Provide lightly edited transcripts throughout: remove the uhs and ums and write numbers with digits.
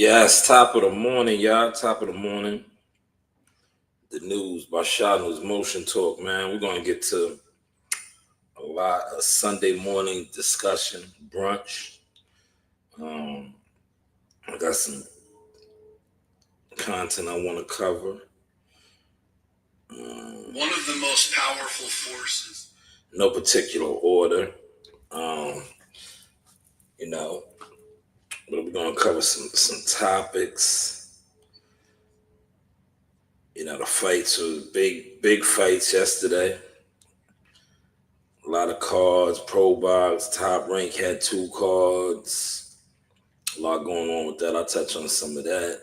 Yes, top of the morning, y'all. Top of the morning. The news by Shanewz Motion Talk, man. We're gonna get to a lot of Sunday morning discussion, brunch. Um, I got some content I want to cover. One of the most powerful forces. No particular order. Um, you know, but we're gonna cover some topics. The fights were big fights yesterday. A lot of cards, Pro Box, Top Rank had two cards. A lot going on with that. I'll touch on some of that.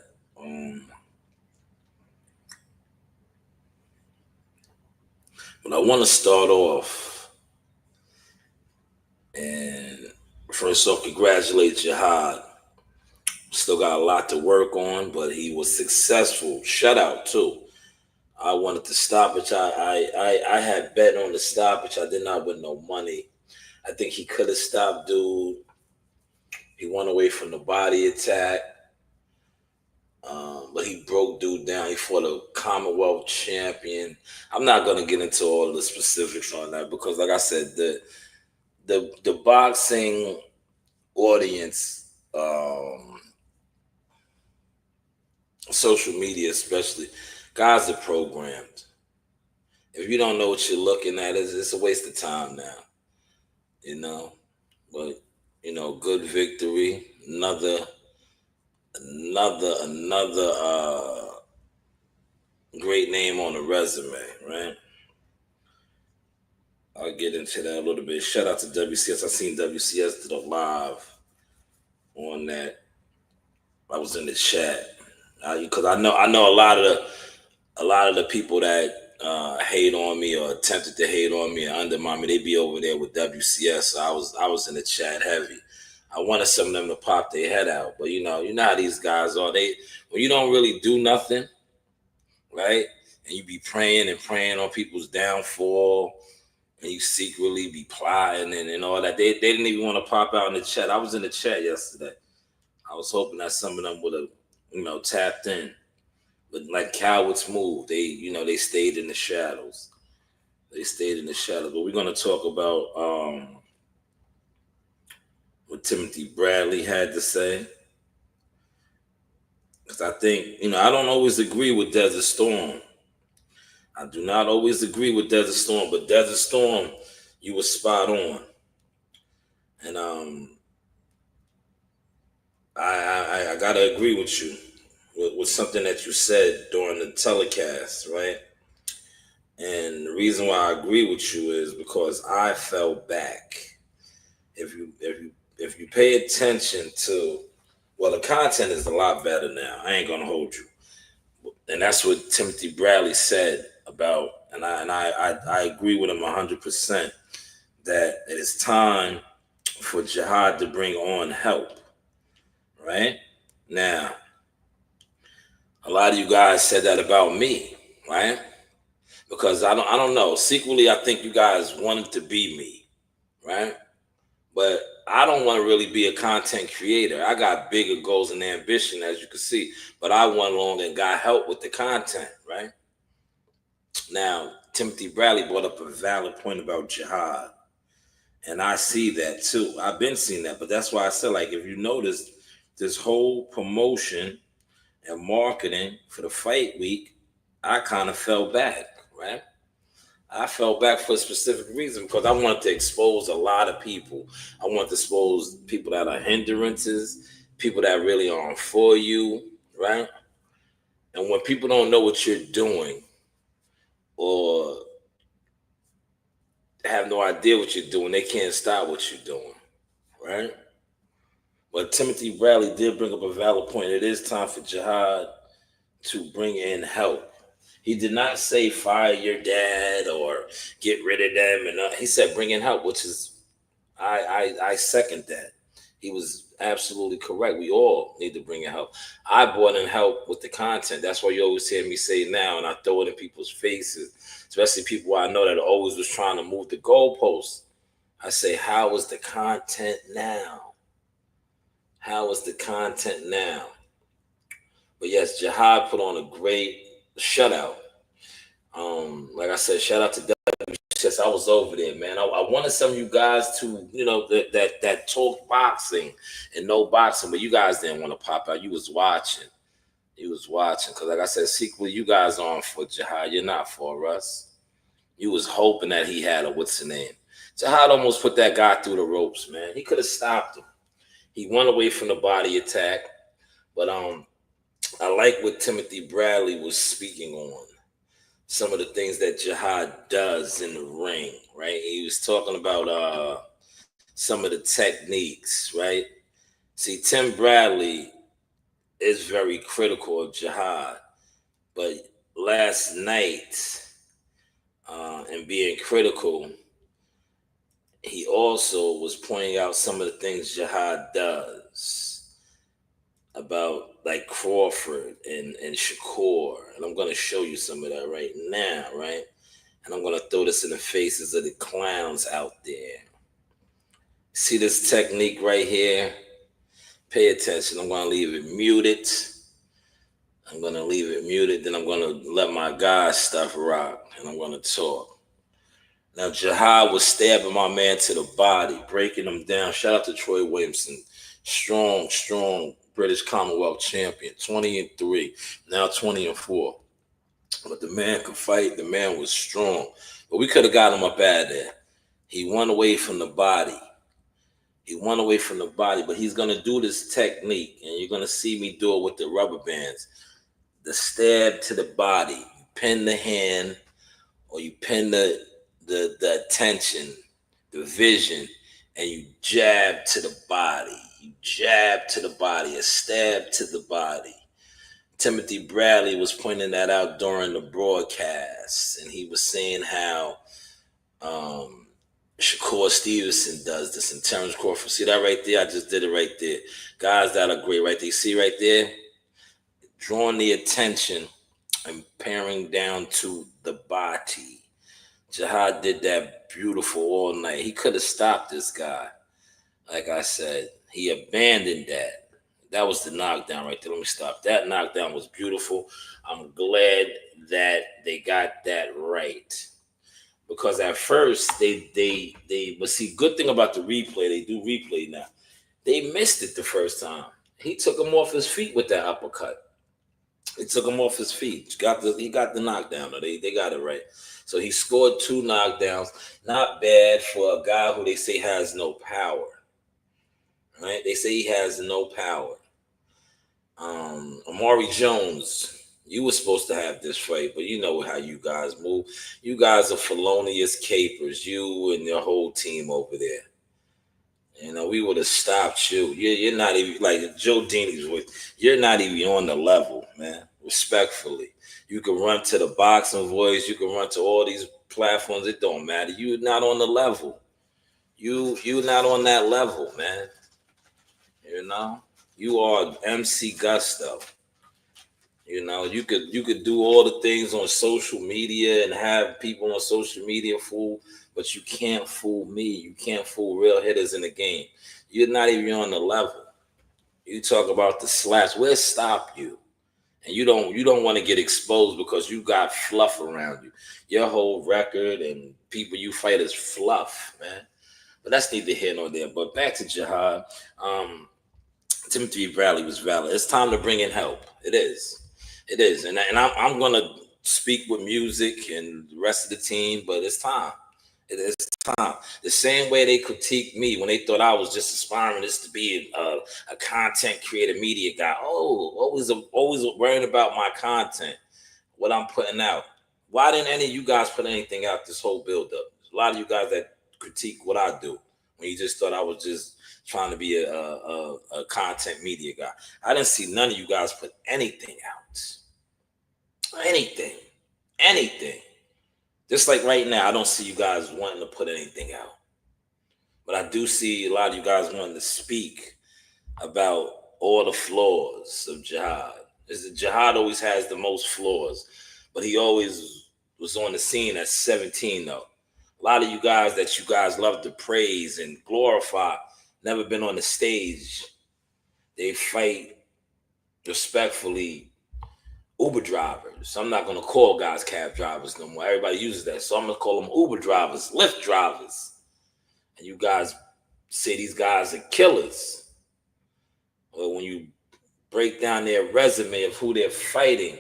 But I want to start off and first off, congratulate Jihad. Still got a lot to work on, but he was successful. Shutout too. I wanted the stoppage. I had bet on the stoppage. I did not win no money. I think he could have stopped dude. He went away from the body attack. But he broke dude down. He fought a Commonwealth champion. I'm not gonna get into all the specifics on that because, like I said, the boxing audience, social media especially, guys are programmed. If you don't know what you're looking at, it's a waste of time now. But good victory. Another great name on the resume, right? I'll get into that a little bit. Shout out to WCS. I seen WCS did a live on that. I was in the chat because I know a lot of the people that hate on me or attempted to hate on me or undermine me. They be over there with WCS. So I was in the chat heavy. I wanted some of them to pop their head out, but you know how these guys are. When you don't really do nothing, right? And you be praying and praying on people's downfall, and you secretly be plotting and all that. They didn't even want to pop out in the chat. I was in the chat yesterday. I was hoping that some of them would have, tapped in. But like cowards move, they stayed in the shadows. They stayed in the shadows. But we're gonna talk about what Timothy Bradley had to say. Because I think, I don't always agree with Desert Storm. I do not always agree with Desert Storm, but Desert Storm, you were spot on. And I gotta agree with you with something that you said during the telecast, right? And the reason why I agree with you is because I fell back. If you pay attention to, well, the content is a lot better now. I ain't gonna hold you, and that's what Timothy Bradley said about, and I agree with him 100% that it is time for Jihad to bring on help. Right now, a lot of you guys said that about me, right? Because I don't know. Secretly, I think you guys wanted to be me, right? But I don't want to really be a content creator. I got bigger goals and ambition, as you can see. But I went along and got help with the content, right? Now, Timothy Bradley brought up a valid point about Jihad. And I see that too. I've been seeing that. But that's why I said, like, if you notice, this whole promotion and marketing for the fight week, I kind of fell back, right? I fell back for a specific reason because I wanted to expose a lot of people. I want to expose people that are hindrances, people that really aren't for you, right? And when people don't know what you're doing or have no idea what you're doing, they can't stop what you're doing, right? But Timothy Bradley did bring up a valid point. It is time for Jihad to bring in help. He did not say fire your dad or get rid of them, and he said bring in help, which is I second that. He was absolutely correct. We all need to bring in help. I brought in help with the content. That's why you always hear me say now, and I throw it in people's faces, especially people I know that always was trying to move the goalposts. I say, how is the content now? How is the content now? But yes, Jihad put on a great shutout. Like I said, shout out to WCS. I was over there, man. I wanted some of you guys to, that talk boxing and no boxing, but you guys didn't want to pop out. You was watching. You was watching. Because like I said, secretly, you guys on for Jihad. You're not for us. You was hoping that he had a what's the name. Jihad almost put that guy through the ropes, man. He could have stopped him. He won away from the body attack. But I like what Timothy Bradley was speaking on. Some of the things that Jihad does in the ring, right? He was talking about some of the techniques, right? See, Tim Bradley is very critical of Jihad, but last night, and being critical, he also was pointing out some of the things Jihad does about like Crawford and Shakur. And I'm going to show you some of that right now, right? And I'm going to throw this in the faces of the clowns out there. See this technique right here? Pay attention. I'm going to leave it muted. Then I'm going to let my guy stuff rock, and I'm going to talk. Now, Jihad was stabbing my man to the body, breaking him down. Shout out to Troy Williamson. Strong British Commonwealth champion, 20-3, now 20-4. But the man could fight. The man was strong. But we could have got him up out of there. He won away from the body. But he's going to do this technique, and you're going to see me do it with the rubber bands. The stab to the body. You pin the hand, or you pin the attention, the vision, and you jab to the body. A stab to the body. Timothy Bradley was pointing that out during the broadcast, and he was saying how Shakur Stevenson does this, and Terrence Crawford. See that right there? I just did it right there. Guys that are great right there. You see right there? Drawing the attention and paring down to the body. Jihad did that beautiful all night. He could have stopped this guy. Like I said, he abandoned that. That was the knockdown right there. Let me stop. That knockdown was beautiful. I'm glad that they got that right. Because at first but see, good thing about the replay, they do replay now. They missed it the first time. He took him off his feet with that uppercut. He took him off his feet. He got the knockdown. They got it right. So he scored 2 knockdowns. Not bad for a guy who they say has no power. Right? They say he has no power. Amari Jones, you were supposed to have this fight, but you know how you guys move. You guys are felonious capers, you and your whole team over there. You know, we would have stopped you. You're not even like Joe Dini's with. You're not even on the level, man. Respectfully, you can run to the Boxing Voice. You can run to all these platforms. It don't matter. You're not on the level. You're not on that level, man. You know, you are MC Gusto. You know, you could do all the things on social media and have people on social media fool, but you can't fool me. You can't fool real hitters in the game. You're not even on the level. You talk about the slaps. We'll stop you. And you don't want to get exposed because you got fluff around you. Your whole record and people you fight is fluff, man. But that's neither here nor there. But back to Jihad. Timothy Bradley was valid. It's time to bring in help. It is. And I'm going to speak with music and the rest of the team, but it's time. It is time. The same way they critiqued me when they thought I was just aspiring just to be a content creator, media guy. Oh, always worrying about my content, what I'm putting out. Why didn't any of you guys put anything out this whole build up? A lot of you guys that critique what I do when you just thought I was just trying to be a content media guy. I didn't see none of you guys put anything out. Anything. Just like right now, I don't see you guys wanting to put anything out. But I do see a lot of you guys wanting to speak about all the flaws of Jihad. Jihad always has the most flaws, but he always was on the scene at 17, though. A lot of you guys love to praise and glorify, never been on the stage. They fight respectfully Uber drivers. I'm not gonna call guys cab drivers no more. Everybody uses that, so I'm gonna call them Uber drivers, Lyft drivers. And you guys say these guys are killers. Well, when you break down their resume of who they're fighting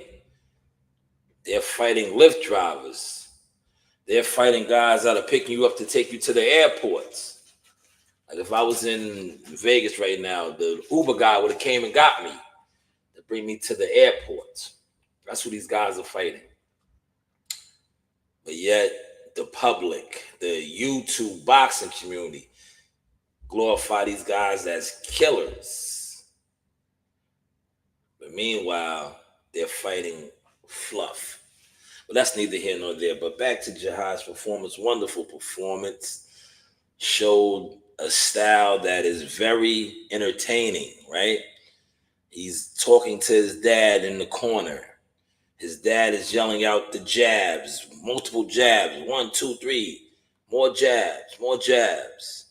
Lyft drivers. They're fighting guys that are picking you up to take you to the airports. Like if I was in Vegas right now, the Uber guy would have came and got me to bring me to the airport. That's who these guys are fighting. But yet, the public, the YouTube boxing community, glorify these guys as killers. But meanwhile, they're fighting fluff. But that's neither here nor there. But back to Jihad's performance. Wonderful performance. Showed a style that is very entertaining, right? He's talking to his dad in the corner. His dad is yelling out the jabs, multiple jabs, 1, 2, 3, more jabs, more jabs.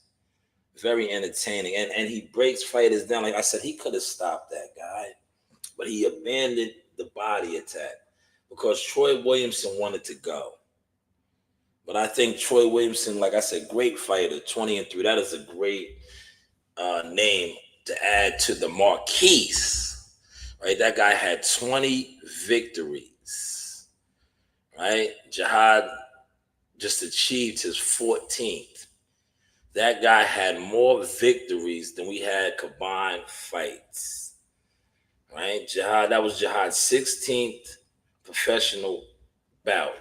Very entertaining. And he breaks fighters down. Like I said, he could have stopped that guy, but he abandoned the body attack because Troy Williamson wanted to go. But I think Troy Williamson, like I said, great fighter, 20-3. That is a great name to add to the Marquise. Right, that guy had 20 victories. Right, Jihad just achieved his 14th. That guy had more victories than we had combined fights. Right, that was Jihad's 16th professional bout.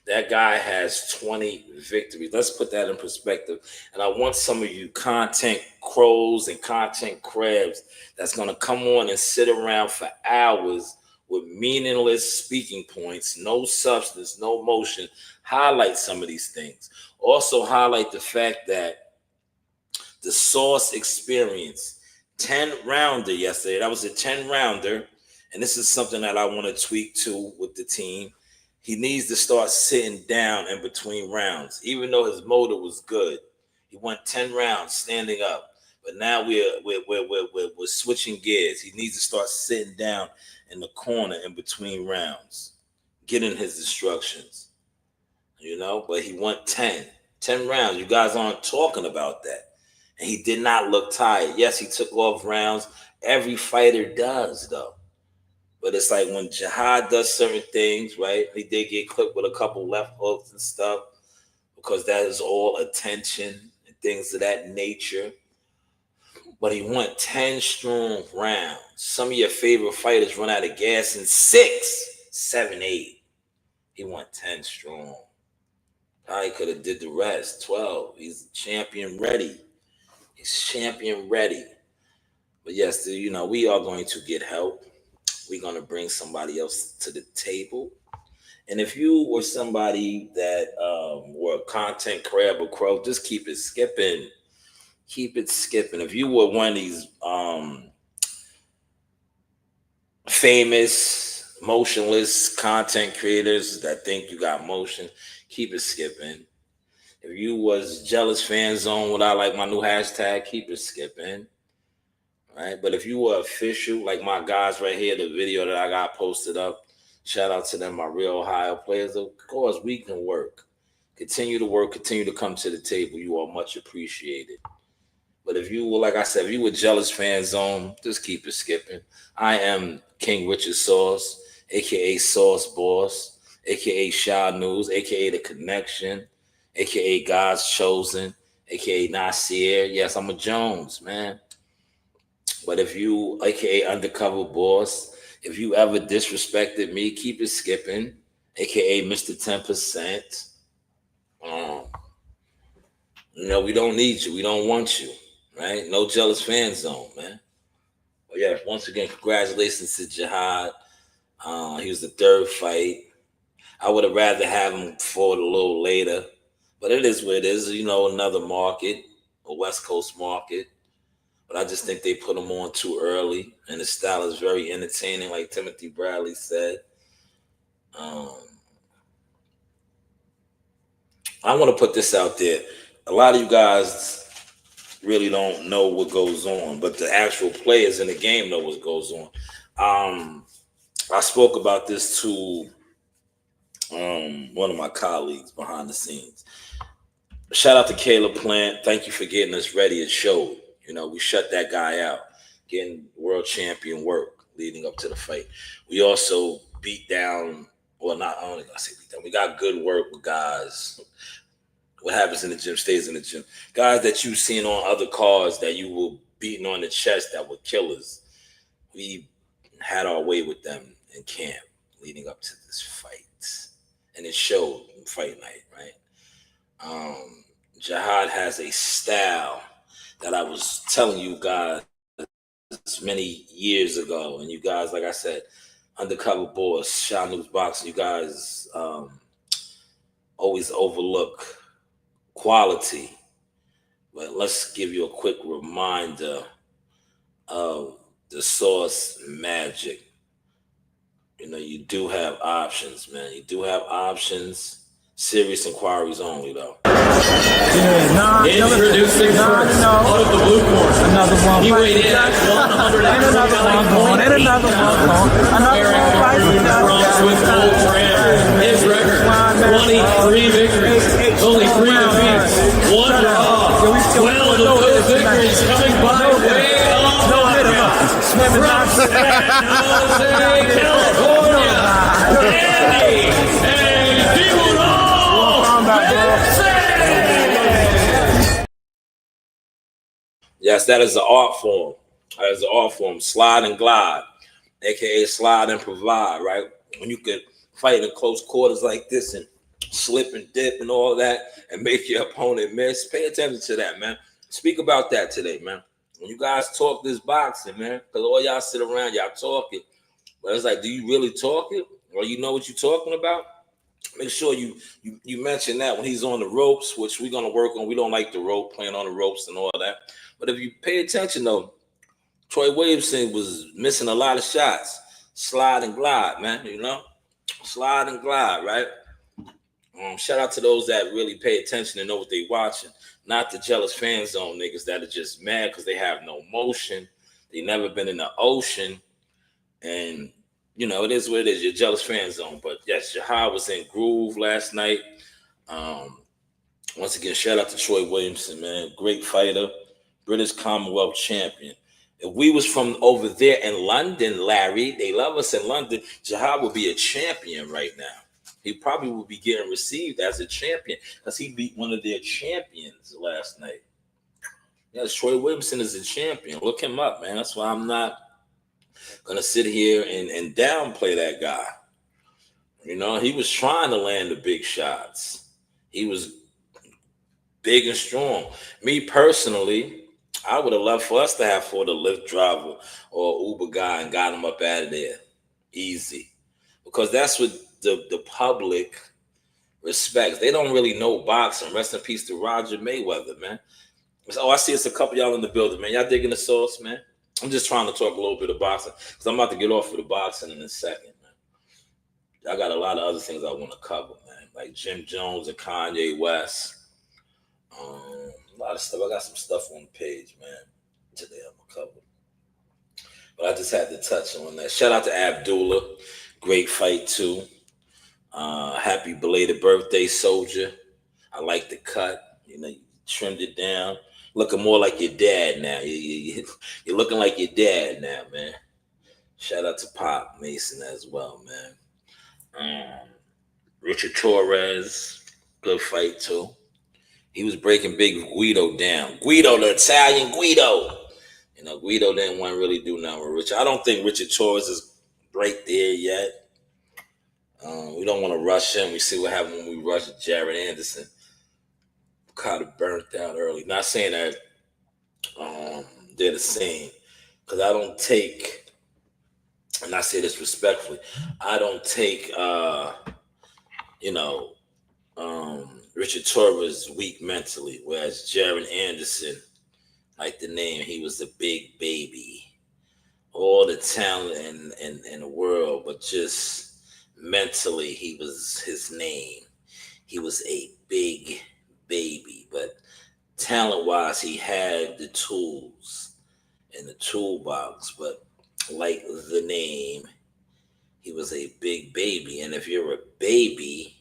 That guy has 20 victories. Let's put that in perspective. And I want some of you content crows and content crabs that's going to come on and sit around for hours with meaningless speaking points, no substance, no motion. Highlight some of these things. Also highlight the fact that the Sauce experience, 10-rounder yesterday. That was a 10-rounder. And this is something that I want to tweak to with the team. He needs to start sitting down in between rounds. Even though his motor was good, he went 10 rounds standing up. But now we're switching gears. He needs to start sitting down in the corner in between rounds, getting his instructions. But he went 10 rounds. You guys aren't talking about that. And he did not look tired. Yes, he took off rounds. Every fighter does, though. But it's like when Jihad does certain things, right? He did get clipped with a couple left hooks and stuff because that is all attention and things of that nature. But he went 10 strong rounds. Some of your favorite fighters run out of gas in 6, 7, 8. He went 10 strong. Probably could have did the rest, 12. He's champion ready. But yes, we are going to get help. We're going to bring somebody else to the table. And if you were somebody that were a content crab or crow, just keep it skipping. Keep it skipping. If you were one of these famous, motionless content creators that think you got motion, keep it skipping. If you was jealous fan zone, what I like my new hashtag, keep it skipping. Right, but if you were official, like my guys right here, the video that I got posted up, shout out to them, my real Ohio players. Of course, we can work. Continue to work, continue to come to the table. You are much appreciated. But if you were, like I said, if you were jealous fan zone, just keep it skipping. I am King Richard Sauce, aka Sauce Boss, aka Shanewz, aka The Connection, aka God's Chosen, aka Nasir. Yes, I'm a Jones, man. But if you, aka Undercover Boss, if you ever disrespected me, keep it skipping, aka Mr. 10%. We don't need you. We don't want you, right? No jealous fan zone, man. But yeah, once again, congratulations to Jihad. He was the third fight. I would have rather have him fought a little later, but it is what it is. Another market, a West Coast market. But I just think they put him on too early, and his style is very entertaining, like Timothy Bradley said. I want to put this out there. A lot of you guys really don't know what goes on, but the actual players in the game know what goes on. I spoke about this to one of my colleagues behind the scenes. Shout out to Caleb Plant. Thank you for getting us ready. It showed. We shut that guy out, getting world champion work leading up to the fight. We also beat down, well, not only I say beat down, we got good work with guys. What happens in the gym stays in the gym. Guys that you've seen on other cars that you were beating on the chest that were killers. We had our way with them in camp leading up to this fight. And it showed in fight night, right? Jihad has a style that I was telling you guys many years ago. And you guys, like I said, undercover boss, Shanewz boxing, you guys always overlook quality. But let's give you a quick reminder of the source magic. You do have options, man. You do have options. Serious inquiries only, though. Introducing first, out of the blue corner. Another one. He weighed in at 129 bronze with gold trim. His record, 23 victories, only 3 defeats, 1 draw. 12 of those victories coming by way of from San Jose, California. Andy and Yes, that is an art form. That is an art form. Slide and glide, aka slide and provide, right? When you can fight in close quarters like this and slip and dip and all that and make your opponent miss, pay attention to that, man. Speak about that today, man. When you guys talk this boxing, man, because all y'all sit around, y'all talking, but it's like, do you really talk it? Or you know what you're talking about? Make sure you mention that when he's on the ropes, which we're going to work on. We don't like the rope, playing on the ropes and all that. But if you pay attention, though, Troy Williamson was missing a lot of shots. Slide and glide, man, Slide and glide, right? Shout out to those that really pay attention and know what they're watching. Not the jealous fan zone niggas that are just mad because they have no motion. They never been in the ocean. And, it is what it is. Your jealous fan zone. But, yes, Jihad was in groove last night. Once again, shout out to Troy Williamson, man. Great fighter. British Commonwealth champion. If we was from over there in London, Larry, they love us in London, Jihad would be a champion right now. He probably would be getting received as a champion because he beat one of their champions last night. Yes, Troy Williamson is a champion. Look him up, man. That's why I'm not going to sit here and downplay that guy. He was trying to land the big shots. He was big and strong. Me personally, I would have loved for us to have fought a Lyft driver or Uber guy and got him up out of there easy. Because that's what the public respects. They don't really know boxing. Rest in peace to Roger Mayweather, man. Oh, I see it's a couple y'all in the building, man. Y'all digging the sauce, man? I'm just trying to talk a little bit of boxing because I'm about to get off of the boxing in a second, man. I got a lot of other things I want to cover, man, like Jim Jones and Kanye West. A lot of stuff. I got some stuff on the page, man. Today I'm gonna cover, but I just had to touch on that. Shout out to Abdullah, great fight too. Happy belated birthday, soldier. I like the cut. You trimmed it down, looking more like your dad now. You're looking like your dad now, man. Shout out to Pop Mason as well, man. Richard Torres, good fight too. He was breaking Big Guido down. Guido, the Italian Guido. Guido didn't want to really do nothing with Richard. I don't think Richard Torres is right there yet. We don't want to rush him. We see what happened when we rushed Jared Anderson. Kind of burnt out early. Not saying that they're the same. Because I don't take, and I say this respectfully, I don't take, Richard Torres weak mentally, whereas Jared Anderson, like the name, he was a big baby. All the talent in the world, but just mentally, he was his name. He was a big baby, but talent-wise, he had the tools in the toolbox, but like the name, he was a big baby. And if you're a baby,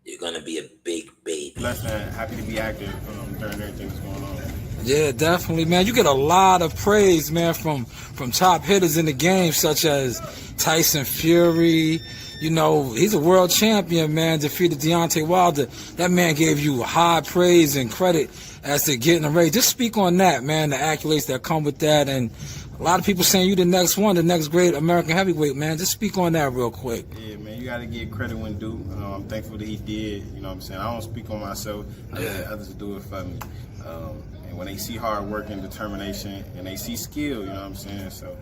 you're gonna be a big baby. Blessed and happy to be active during everything that's going on. Yeah, definitely, man. You get a lot of praise, man, from top hitters in the game, such as Tyson Fury. You know, he's a world champion, man, defeated Deontay Wilder. That man gave you high praise and credit as to getting a raise. Just speak on that, man, the accolades that come with that. And a lot of people saying you the next one, the next great American heavyweight, man. Just speak on that real quick. Yeah, man, you got to give credit when due. I'm thankful that he did. You know what I'm saying? I don't speak on myself. I let others do it for me. And when they see hard work and determination and they see skill, you know what I'm saying? So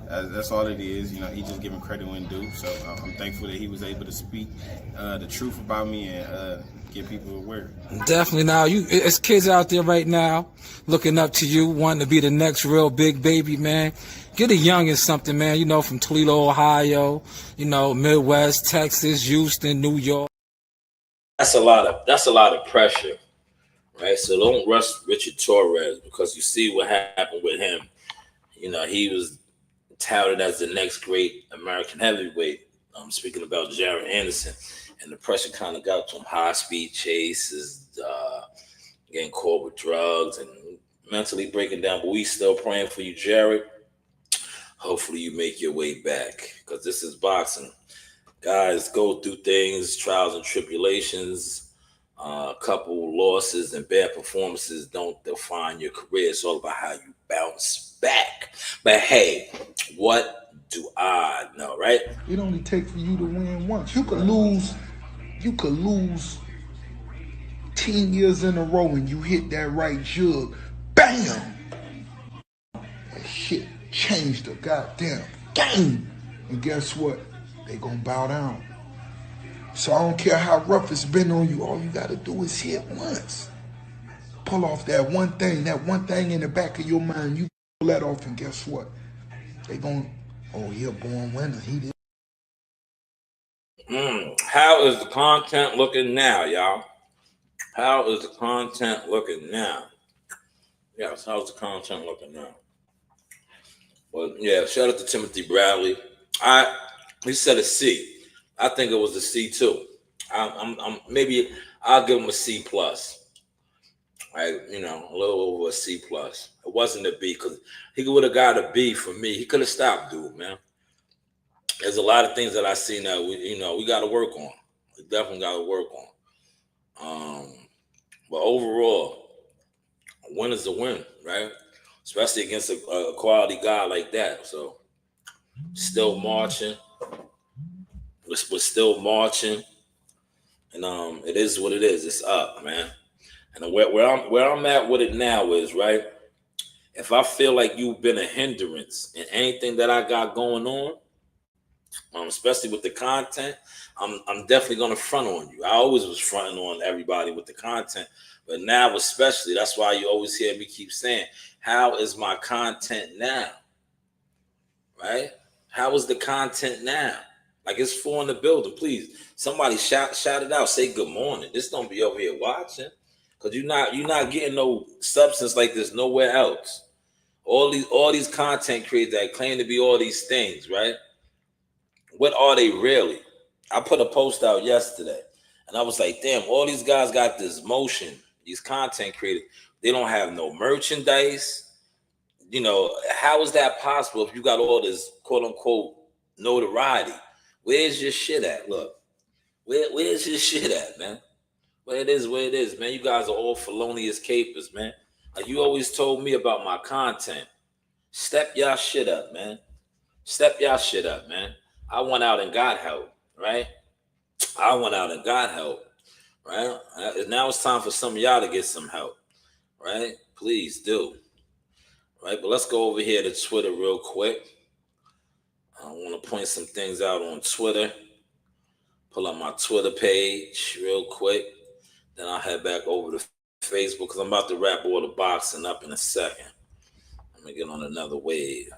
that's all it is. You know, he just giving credit when due. So I'm thankful that he was able to speak the truth about me and get people aware. Definitely. Now, it's kids out there right now looking up to you, wanting to be the next real big baby, man. Get a youngin' something, man, you know, from Toledo, Ohio, you know, Midwest, Texas, Houston, New York. That's a lot of pressure, right? So don't rush Richard Torres, because you see what happened with him. You know, he was touted as the next great American heavyweight. I'm speaking about Jared Anderson, and the pressure kind of got to him. High-speed chases, getting caught with drugs, and mentally breaking down. But we still praying for you, Jared. Hopefully you make your way back, because this is boxing. Guys go through things, trials and tribulations. A couple losses and bad performances don't define your career. It's all about how you bounce back. But hey, what do I know, right? It only takes for you to win once. You could lose 10 years in a row and you hit that right jug. Bam! That shit changed the goddamn game. And guess what? They gonna bow down. So I don't care how rough it's been on you. All you gotta do is hit once. Pull off that one thing in the back of your mind. You pull that off, and guess what? They gonna, oh, he a born winner. He did. How is the content looking now, y'all? How is the content looking now? Yes, how's the content looking now? Well, yeah, shout out to Timothy Bradley. He said a C. I think it was a C too. Maybe I'll give him a C plus. Right, you know, a little over a C plus. It wasn't a B, because he would have got a B for me. He could have stopped, dude, man. There's a lot of things that I see now. We got to work on. We definitely got to work on. But overall, a win is a win, right? Especially against a quality guy like that. So, still marching. We're still marching, and it is what it is. It's up, man. And where I'm at with it now is, right, if I feel like you've been a hindrance in anything that I got going on, especially with the content, I'm definitely gonna front on you. I always was fronting on everybody with the content, but now especially, that's why you always hear me keep saying, how is my content now? Right? How is the content now? Like, it's 4 in the building. Please, somebody shout it out. Say good morning. Just don't be over here watching, because you're not getting no substance like this nowhere else. All these content creators that claim to be all these things, right? What are they really? I put a post out yesterday, and I was like, damn, all these guys got this motion. These content creators, they don't have no merchandise. You know, how is that possible if you got all this quote unquote notoriety? Where's your shit at? Look, where's your shit at, man? Where it is, man. You guys are all felonious capers, man. Like you always told me about my content. Step y'all shit up, man. Step y'all shit up, man. I went out and got help, right? Right? Now it's time for some of y'all to get some help, right? Please do. Right? But let's go over here to Twitter real quick. I want to point some things out on Twitter. Pull up my Twitter page real quick. Then I'll head back over to Facebook, because I'm about to wrap all the boxing up in a second. I'm going to get on another wave.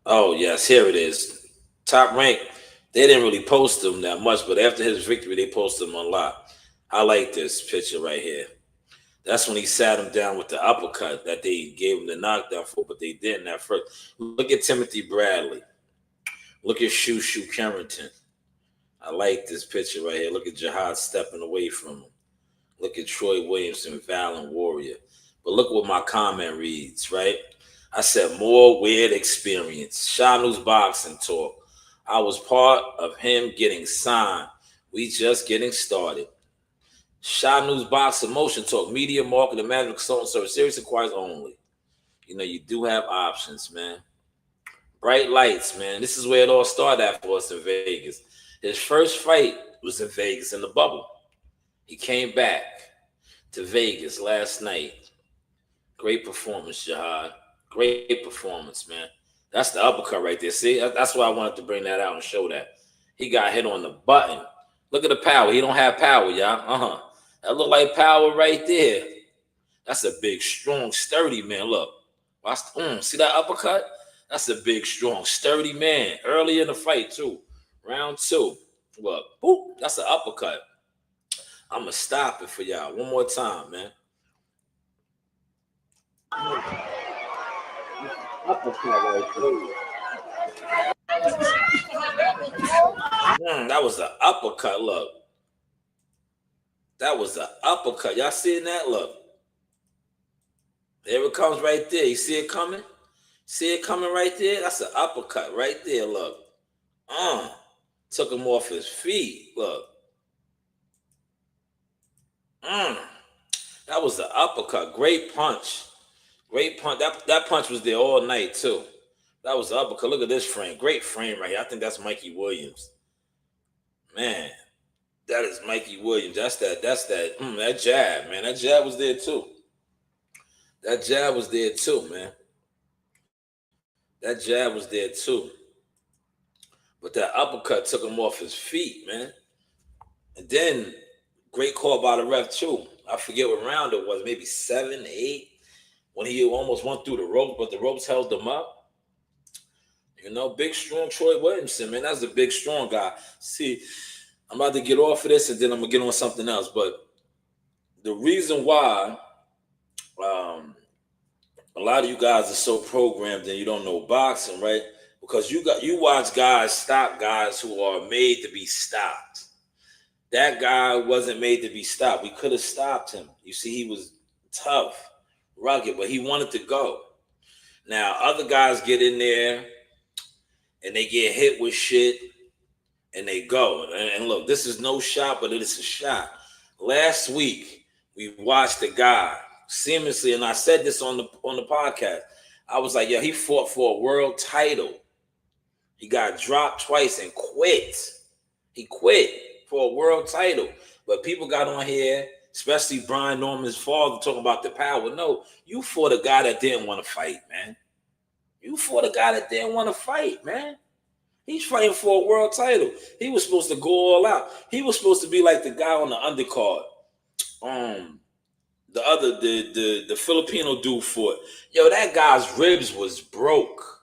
Oh, yes, here it is. Top Rank, they didn't really post him that much, but after his victory, they posted him a lot. I like this picture right here. That's when he sat him down with the uppercut that they gave him the knockdown for, but they didn't at first. Look at Timothy Bradley. Look at Shushu Carrington. I like this picture right here. Look at Jihad stepping away from him. Look at Troy Williamson, Valiant Warrior. But look what my comment reads, right? I said, more weird experience. Shanewz boxing talk. I was part of him getting signed. We just getting started. Shanewz boxing motion talk. Media, marketing, management, consultant service. Serious inquiries only. You know, you do have options, man. Bright lights, man. This is where it all started at for us in Vegas. His first fight was in Vegas in the bubble. He came back to Vegas last night. Great performance, Jihad. Great performance, man. That's the uppercut right there. See, that's why I wanted to bring that out and show that. He got hit on the button. Look at the power. He don't have power, y'all. That look like power right there. That's a big, strong, sturdy man. Look. Watch. See that uppercut? That's a big, strong, sturdy man. Early in the fight, too. Round 2. Look. Boop. That's an uppercut. I'm going to stop it for y'all one more time, man. That was the uppercut. Look. That was the uppercut. Y'all seeing that? Look. There it comes right there. You see it coming? See it coming right there? That's an uppercut right there. Look. Took him off his feet. Look. That was the uppercut. Great punch. Great punch. That punch was there all night, too. That was the uppercut. Look at this frame. Great frame right here. I think that's Mikey Williams. Man, that is Mikey Williams. That's that jab, man. That jab was there, too. That jab was there, too, man. That jab was there, too. But that uppercut took him off his feet, man. And then, great call by the ref, too. I forget what round it was, maybe 7, 8, when he almost went through the ropes, but the ropes held him up. You know, big, strong Troy Williamson, man. That's a big, strong guy. See, I'm about to get off of this, and then I'm going to get on something else. But the reason why a lot of you guys are so programmed and you don't know boxing, right? Because you watch guys stop guys who are made to be stopped. That guy wasn't made to be stopped. We could have stopped him. You see, he was tough, rugged, but he wanted to go. Now, other guys get in there and they get hit with shit and they go. And look, this is no shot, but it is a shot. Last week, we watched a guy seamlessly, and I said this on the podcast. I was like, he fought for a world title. He got dropped twice and quit. He quit for a world title. But people got on here, especially Brian Norman's father, talking about the power. No, you fought a guy that didn't want to fight, man. You fought a guy that didn't want to fight, man. He's fighting for a world title. He was supposed to go all out. He was supposed to be like the guy on the undercard. The Filipino dude fought. That guy's ribs was broke.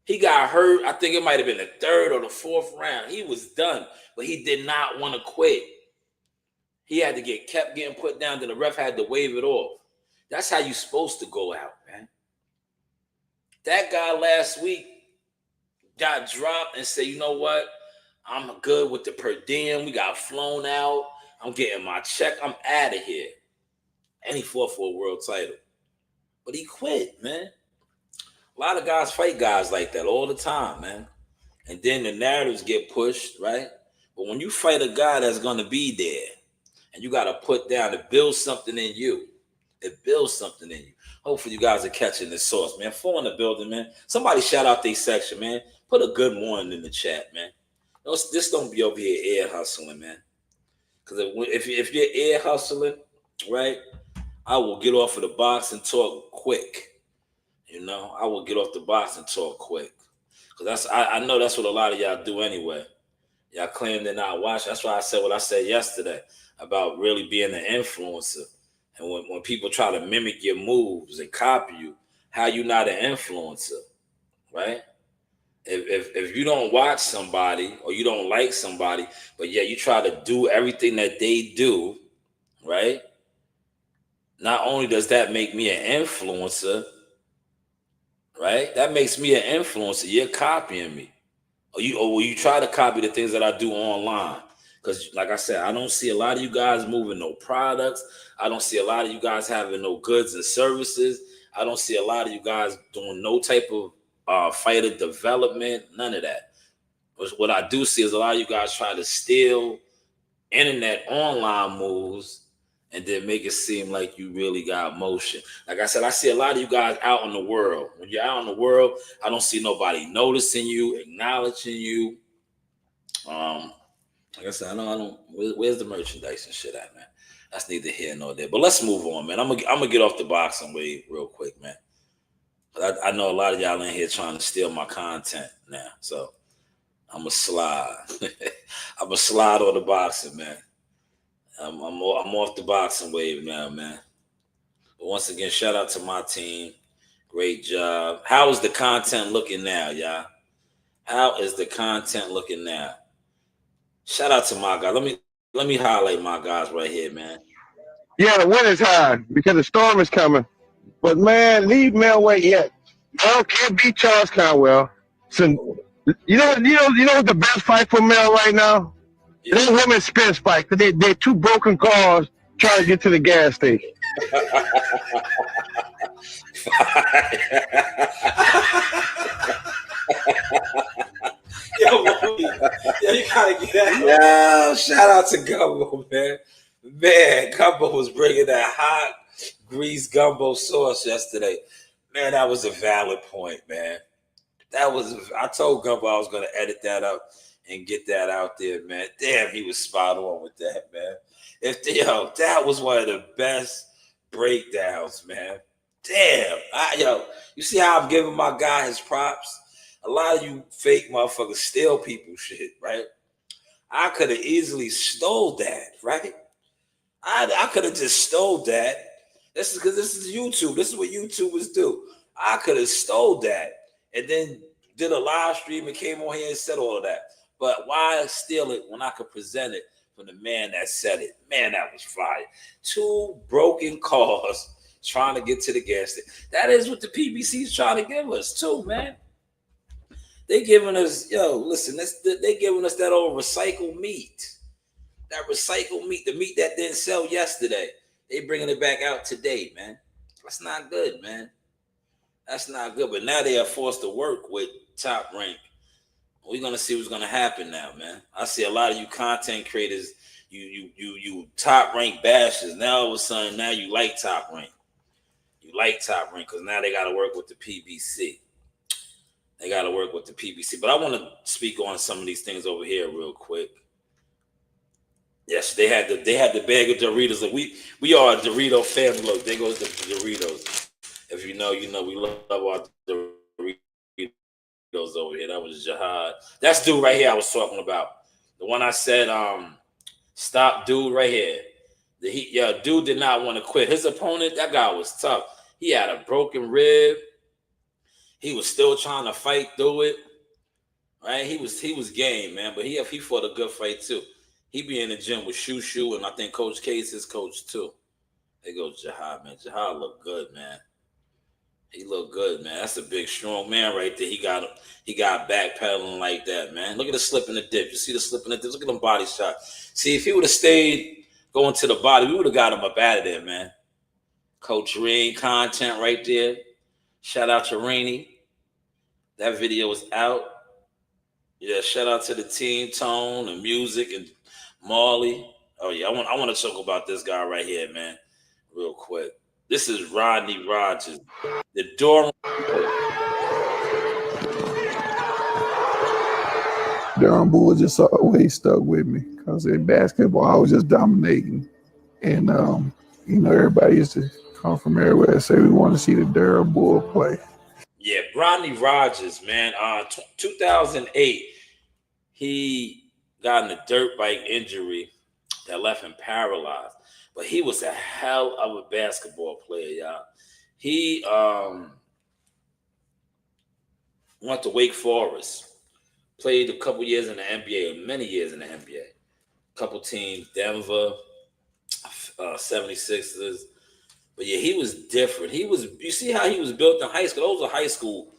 He got hurt. I think it might have been the 3rd or the 4th round. He was done, but he did not want to quit. He had to kept getting put down. Then the ref had to wave it off. That's how you supposed to go out, man. That guy last week got dropped and said, you know what? I'm good with the per diem. We got flown out. I'm getting my check. I'm out of here. And he fought for a world title. But he quit, man. A lot of guys fight guys like that all the time, man. And then the narratives get pushed, right? But when you fight a guy that's going to be there and you got to put down to build something in you, it builds something in you. Hopefully you guys are catching this sauce, man. 4 in the building, man. Somebody shout out their section, man. Put a good morning in the chat, man. Just don't be over here ear hustling, man. Because if you're ear hustling, right, I will get off of the box and talk quick. You know, I will get off the box and talk quick. Because I know that's what a lot of y'all do anyway. Y'all claim they're not watching. That's why I said what I said yesterday about really being an influencer. And when people try to mimic your moves and copy you, how you not an influencer, right? If you don't watch somebody or you don't like somebody, but you try to do everything that they do, right? Not only does that make me an influencer, right? That makes me an influencer. You're copying me. or will you try to copy the things that I do online? Because, like I said, I don't see a lot of you guys moving no products. I don't see a lot of you guys having no goods and services. I don't see a lot of you guys doing no type of fighter development, none of that. What I do see is a lot of you guys try to steal internet online moves and then make it seem like you really got motion. Like I said, I see a lot of you guys out in the world. When you're out in the world, I don't see nobody noticing you, acknowledging you. Like I said, I don't. Where's the merchandise and shit at, man? That's neither here nor there. But let's move on, man. I'm gonna get off the boxing wave real quick, man. I know a lot of y'all in here trying to steal my content now, so I'm gonna slide. I'm gonna slide on the boxing, man. I'm off the boxing wave now, man. But once again, shout out to my team. Great job. How is the content looking now, y'all? How is the content looking now? Shout out to my guys. Let me highlight my guys right here, man. Yeah, the wind is high because the storm is coming. But man, leave Melway yet. Mel can't beat Charles Conwell. So you know what's the best fight for Mel right now? It ain't him and Spence fight, because they're two broken cars trying to get to the gas station. Yo, you gotta get that. Yeah, shout out to Gumbo, man. Man, Gumbo was bringing that hot greased gumbo sauce yesterday. Man, that was a valid point, man. I told Gumbo I was gonna edit that up and get that out there, man. Damn, he was spot on with that, man. That was one of the best breakdowns, man. Damn, you see how I'm giving my guy his props? A lot of you fake motherfuckers steal people shit, right? I could have easily stole that, right? I could have just stole that. This is because this is YouTube. This is what YouTubers do. I could have stole that and then did a live stream and came on here and said all of that. But why steal it when I could present it from the man that said it? Man, that was fire. Two broken cars trying to get to the gas station. That is what the PBC is trying to give us too, man. They giving us, listen, they giving us that old recycled meat. That recycled meat, the meat that didn't sell yesterday. They bringing it back out today, man. That's not good, man. That's not good. But now they are forced to work with Top Rank. We're gonna see what's gonna happen now, man. I see a lot of you content creators, you Top Rank bashers. Now all of a sudden, now you like Top Rank. You like Top Rank because now they got to work with the PBC. They got to work with the PBC. But I want to speak on some of these things over here real quick. Yes, they had the bag of Doritos. Like we are a Dorito family. Look, there goes the Doritos. If you know, you know we love our Doritos over here. That was Jihad. That's dude right here I was talking about. The one I said, stop dude right here. Dude did not want to quit. His opponent, that guy was tough. He had a broken rib. He was still trying to fight through it. Right? He was game, man. But he fought a good fight too. He be in the gym with Shushu, and I think Coach K is his coach too. There goes Jihad, man. Jihad look good, man. He looked good, man. That's a big, strong man right there. He got backpedaling like that, man. Look at the slip in the dip. You see the slip in the dip? Look at them body shots. See, if he would have stayed going to the body, we would have got him up out of there, man. Coach Rain content right there. Shout out to Rainey. That video is out. Yeah, shout out to the team, Tone and Music and Marley. Oh yeah, I want to talk about this guy right here, man, real quick. This is Rodney Rogers, the Durham. Durham Bulls just always stuck with me because in basketball I was just dominating, and everybody used to come from everywhere and say we want to see the Durham Bull play. Yeah, Rodney Rogers, man. 2008, he got in a dirt bike injury that left him paralyzed. But he was a hell of a basketball player, y'all. He went to Wake Forest, played a couple years in the NBA, many years in the NBA. Couple teams, Denver, 76ers. But yeah, he was different. You see how he was built in high school? Those are high school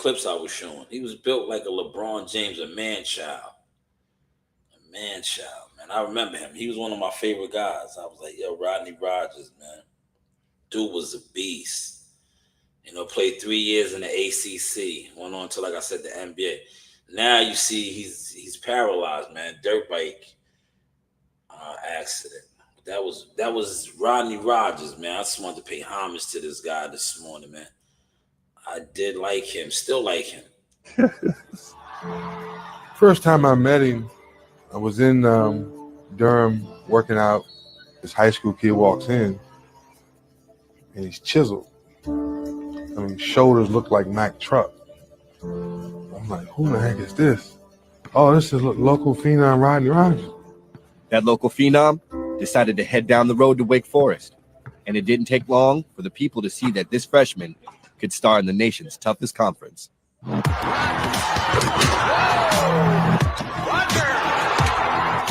clips I was showing. He was built like a LeBron James, a man child. A man child, man. I remember him. He was one of my favorite guys. I was like, yo, Rodney Rogers, man. Dude was a beast. You know, played 3 years in the ACC. Went on to, like I said, the NBA. Now you see he's paralyzed, man. Dirt bike accident. That was Rodney Rogers, man. I just wanted to pay homage to this guy this morning, man. I did like him, still like him. First time I met him, I was in Durham working out. This high school kid walks in, and he's chiseled. I mean, shoulders look like Mack truck. I'm like, who the heck is this? Oh, this is local phenom Rodney Rogers. That local phenom decided to head down the road to Wake Forest. And it didn't take long for the people to see that this freshman could star in the nation's toughest conference.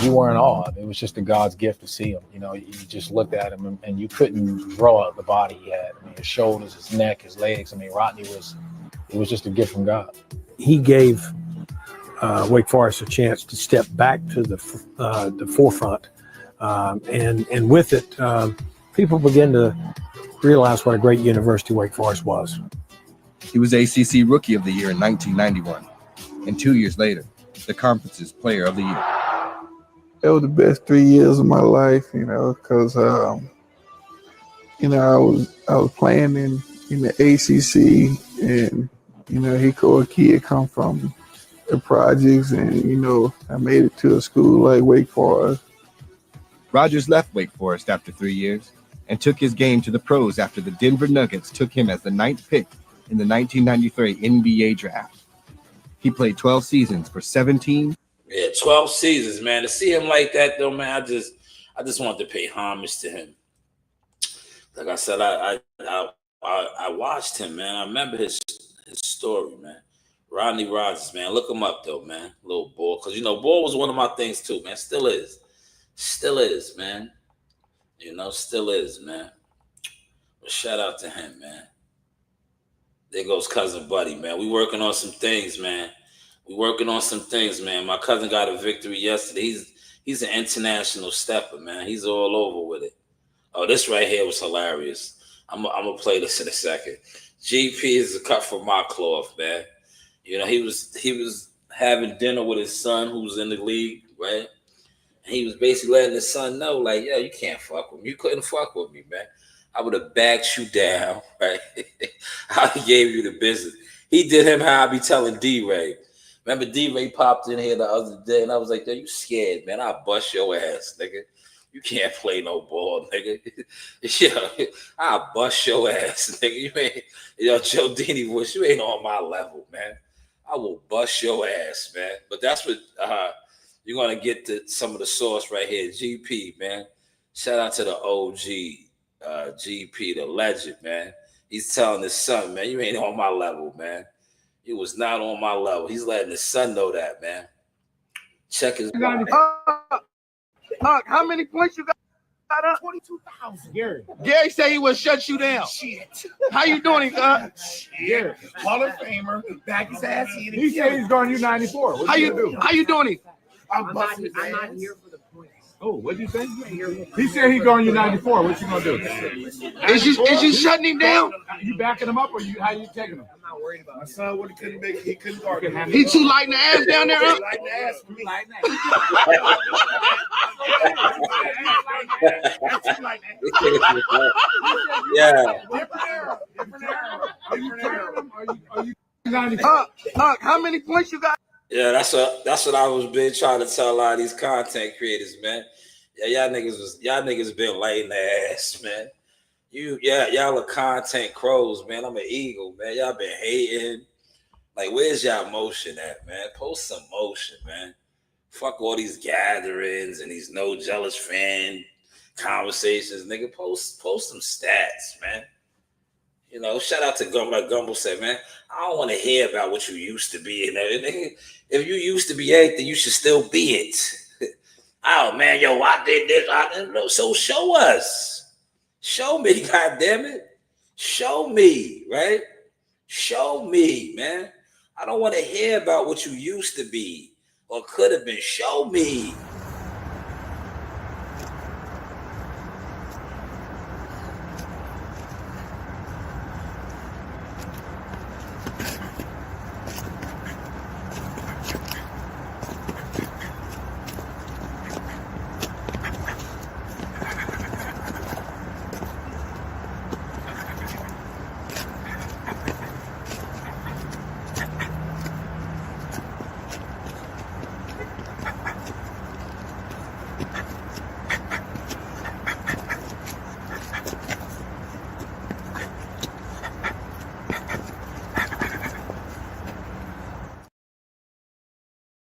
You were in awe. It was just a God's gift to see him. You know, you just looked at him and you couldn't draw out the body he had. I mean, his shoulders, his neck, his legs. I mean, Rodney it was just a gift from God. He gave Wake Forest a chance to step back to the forefront. And with it, people began to realize what a great university Wake Forest was. He was ACC Rookie of the Year in 1991. And 2 years later, the conference's Player of the Year. It was the best 3 years of my life, you know, because, you know, I was playing in the ACC, and, you know, a kid come from the projects, and, you know, I made it to a school like Wake Forest. Rogers left Wake Forest after 3 years and took his game to the pros after the Denver Nuggets took him as the 9th pick in the 1993 NBA draft. He played 12 seasons for 17. Yeah, 12 seasons, man. To see him like that, though, man, I just wanted to pay homage to him. Like I said, I watched him, man. I remember his story, man. Rodney Rogers, man. Look him up, though, man. Little ball. Because, you know, ball was one of my things, too, man. Still is. Still is, man. You know, still is, man. But shout out to him, man. There goes Cousin Buddy, man. We working on some things, man. My cousin got a victory yesterday. He's an international stepper, man. He's all over with it. Oh, this right here was hilarious. I'm gonna play this in a second. GP is a cut from my cloth, man. You know, he was having dinner with his son who's in the league, right? And he was basically letting his son know, like, yo, you can't fuck with me. You couldn't fuck with me, man. I would have backed you down, right? I gave you the business. He did him how I be telling D-Ray. Remember D-Ray popped in here the other day, and I was like, yo, you scared, man. I'll bust your ass, nigga. You can't play no ball, nigga. Yo, I'll bust your ass, nigga. You ain't, yo, Joe Dini Bush, you ain't on my level, man. I will bust your ass, man. But that's what you're going to get to some of the source right here. GP, man. Shout out to the OG, GP, the legend, man. He's telling his son, man, you ain't on my level, man. You was not on my level. He's letting his son know that, man. Check his how many points you got? 22,000. Gary said he would shut you down. Shit. How you doing, Gary, Hall of Famer, back his ass in. He said he's going U94. How you doing? I'm not here for the points. Oh, what did you say? He said he's going U94. What you gonna do? Is you shutting him down? You backing him up, or how you taking him? I'm not worried about my son. What he couldn't guard him. He too light in the ass down there, huh? Light in the ass for me. Yeah. How many points you got? Yeah, that's what I was been trying to tell a lot of these content creators, man. Yeah, y'all niggas been lighting the ass, man. Y'all are content crows, man. I'm an eagle, man. Y'all been hating. Like, where's y'all motion at, man? Post some motion, man. Fuck all these gatherings and these no jealous fan conversations, nigga. Post some stats, man. You know, shout out to Gumbo. Like Gumbo said, man, I don't want to hear about what you used to be. Nigga, if you used to be anything, you should still be it. Oh, man, yo, I did this. I didn't know. So show us. Show me, goddammit. Show me, right? Show me, man. I don't want to hear about what you used to be or could have been. Show me.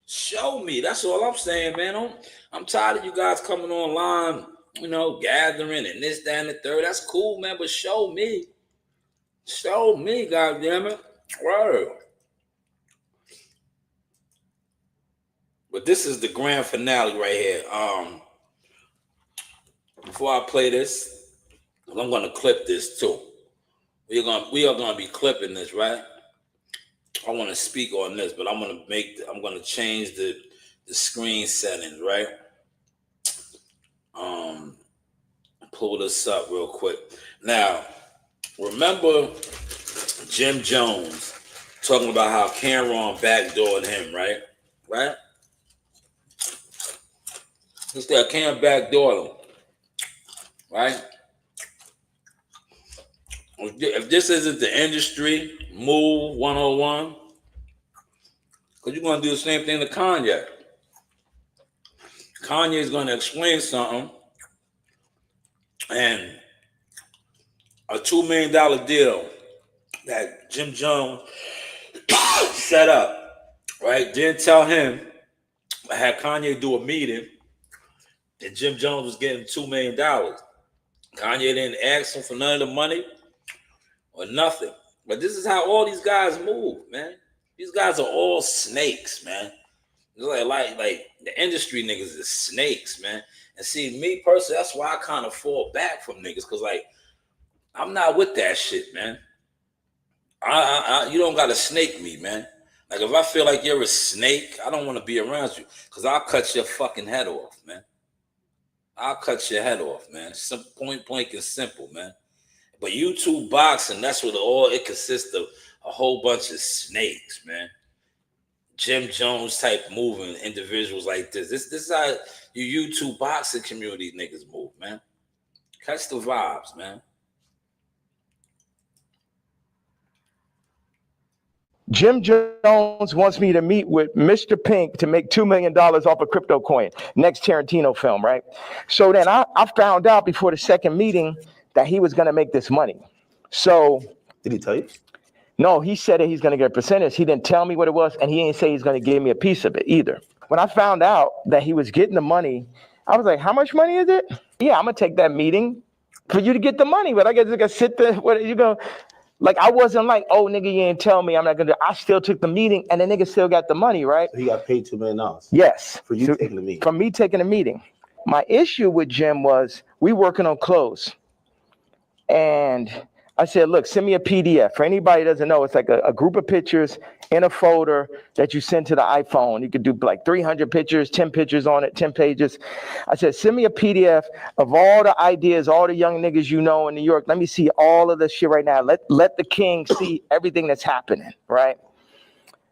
Show me. That's all I'm saying, man. I'm tired of you guys coming online, gathering and this, that, and the third. That's cool, man, but show me. Show me, goddammit. Word. But this is the grand finale right here. Before I play this, I'm gonna clip this too. We are gonna be clipping this, right? I want to speak on this, but I'm gonna change the screen settings, right? Pull this up real quick. Now, remember Jim Jones talking about how Cameron backdoored him, right? Right? He said Cam backdoored him, right? If this isn't the industry move 101, because you're going to do the same thing to Kanye. Kanye is going to explain something, and a $2 million deal that Jim Jones set up, right? Didn't tell him. I had Kanye do a meeting, and Jim Jones was getting $2 million. Kanye didn't ask him for none of the money or nothing. But this is how all these guys move, man. These guys are all snakes, man. Like the industry niggas is snakes, man. And see, me personally, that's why I kind of fall back from niggas, because like I'm not with that shit, man. You don't gotta snake me, man. Like if I feel like you're a snake, I don't want to be around you, because I'll cut your fucking head off, man. I'll cut your head off, man. Point blank and simple, man. But YouTube boxing, that's what it consists of, a whole bunch of snakes, man. Jim Jones type moving individuals like this. This is how your YouTube boxing community niggas move, man. Catch the vibes, man. Jim Jones wants me to meet with Mr. Pink to make $2 million off a crypto coin. Next Tarantino film, right? So then I found out before the second meeting that he was going to make this money. So did he tell you? No, he said that he's going to get a percentage. He didn't tell me what it was, and he didn't say he's going to give me a piece of it either. When I found out that he was getting the money, I was like, how much money is it? Yeah, I'm going to take that meeting for you to get the money, but I guess I got to sit there. What are you going to... Like, I wasn't like, oh, nigga, you didn't tell me I'm not going to... I still took the meeting, and the nigga still got the money, right? So he got paid $2 million? Yes. For you taking the meeting? For me taking the meeting. My issue with Jim was we working on clothes. And I said, look, send me a PDF. For anybody who doesn't know, it's like a group of pictures in a folder that you send to the iPhone. You could do like 300 pictures, 10 pictures on it, 10 pages. I said, send me a PDF of all the ideas, all the young niggas you know in New York. Let me see all of this shit right now. Let the king see everything that's happening, right?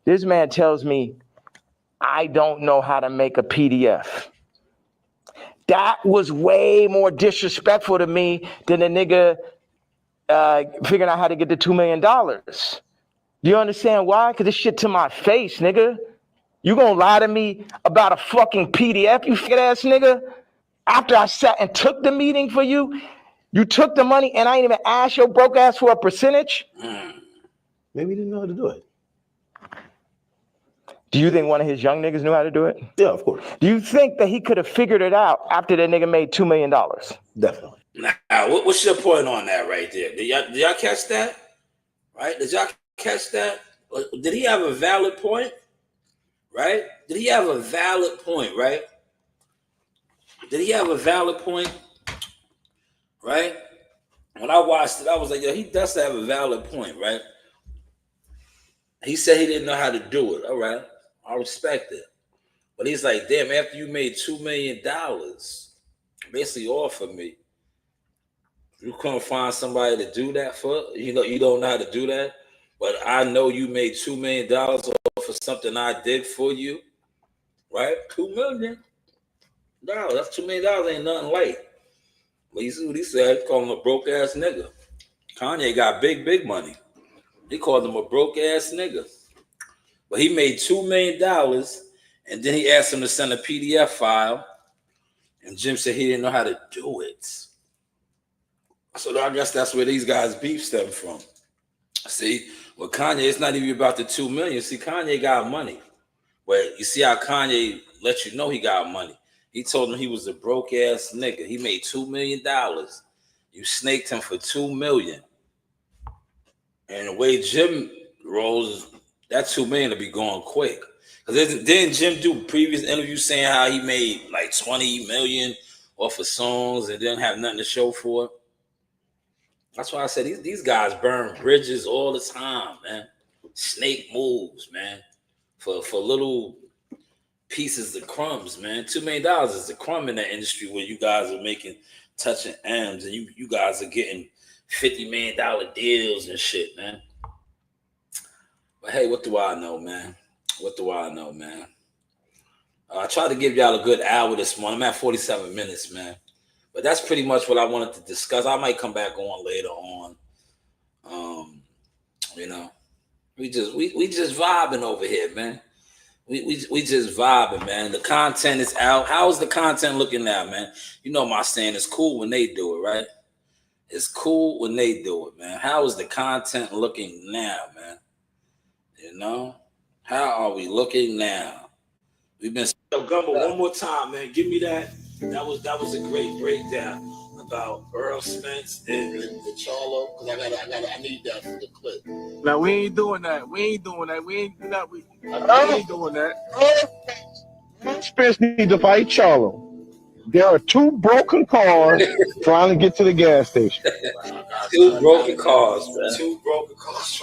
This man tells me, I don't know how to make a PDF. That was way more disrespectful to me than the nigga figuring out how to get the $2 million. Do you understand why? Because this shit to my face, nigga. You gonna lie to me about a fucking PDF, you fat ass nigga? After I sat and took the meeting for you, you took the money and I ain't even asked your broke ass for a percentage? Maybe he didn't know how to do it. Do you think one of his young niggas knew how to do it? Yeah, of course. Do you think that he could have figured it out after that nigga made $2 million? Definitely. Now, what's your point on that right there? Did y'all catch that? Right? Did y'all catch that? Did he have a valid point? Right? Did he have a valid point? Right? Did he have a valid point? Right? When I watched it, I was like, yo, he does have a valid point, right? He said he didn't know how to do it. All right, I respect it. But he's like, damn, after you made $2 million, basically offer me, you couldn't find somebody to do that for? You don't know how to do that? But I know you made $2 million off of something I did for you, right? $2 million. No, that's $2 million ain't nothing light. But you see what he said? He called him a broke ass nigga. Kanye got big money. He called him a broke ass nigga. But he made $2 million, and then he asked him to send a PDF file, and Jim said he didn't know how to do it. So I guess that's where these guys' beef stem from. See, with Kanye, it's not even about the $2 million. See, Kanye got money. But you see how Kanye let you know he got money. He told him he was a broke ass nigga. He made $2 million. You snaked him for $2 million. And the way Jim rolls, that $2 million will be going quick. Because didn't Jim do previous interviews saying how he made like $20 million off of songs and didn't have nothing to show for it? That's why I said these guys burn bridges all the time, man. Snake moves, man. For little pieces of crumbs, man. $2 million is a crumb in that industry where you guys are making touching M's and you guys are getting $50 million deals and shit, man. But hey, what do I know, man? What do I know, man? I tried to give y'all a good hour this morning. I'm at 47 minutes, man. But that's pretty much what I wanted to discuss. I might come back on later on. You know, we just vibing over here, man. We just vibing, man. The content is out. How's the content looking now, man? You know my saying, it's cool when they do it, right? It's cool when they do it, man. How is the content looking now, man? You know? How are we looking now? We've been Gumbo, one more time, man. Give me that. That was a great breakdown about Earl Spence and the Charlo. Cause I need that for the clip. Now we ain't doing that. We ain't doing that. We ain't doing that. Earl Spence need to fight Charlo. There are two broken cars trying to get to the gas station. Two broken cars, man. Two broken cars.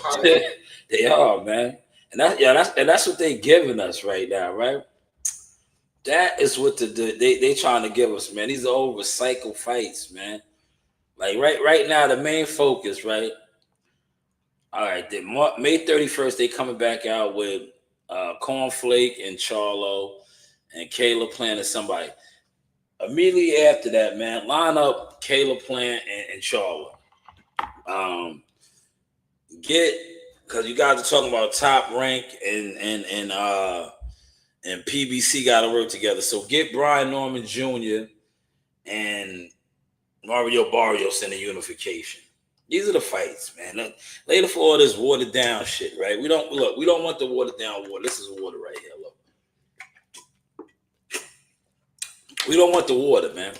They are, man. And that's what they giving us right now, right? That is what they trying to give us, man. These are all recycled fights, man. Like right now, the main focus, right? All right, May 31st, they coming back out with Cornflake and Charlo and Caleb Plant and somebody. Immediately after that, man, line up Caleb Plant and Charlo. Because you guys are talking about Top Rank and PBC got to work together. So get Brian Norman Jr. and Mario Barrios in the unification. These are the fights, man. Later for all this watered down shit, right? We don't want the watered down water. This is water right here. Look. We don't want the water, man.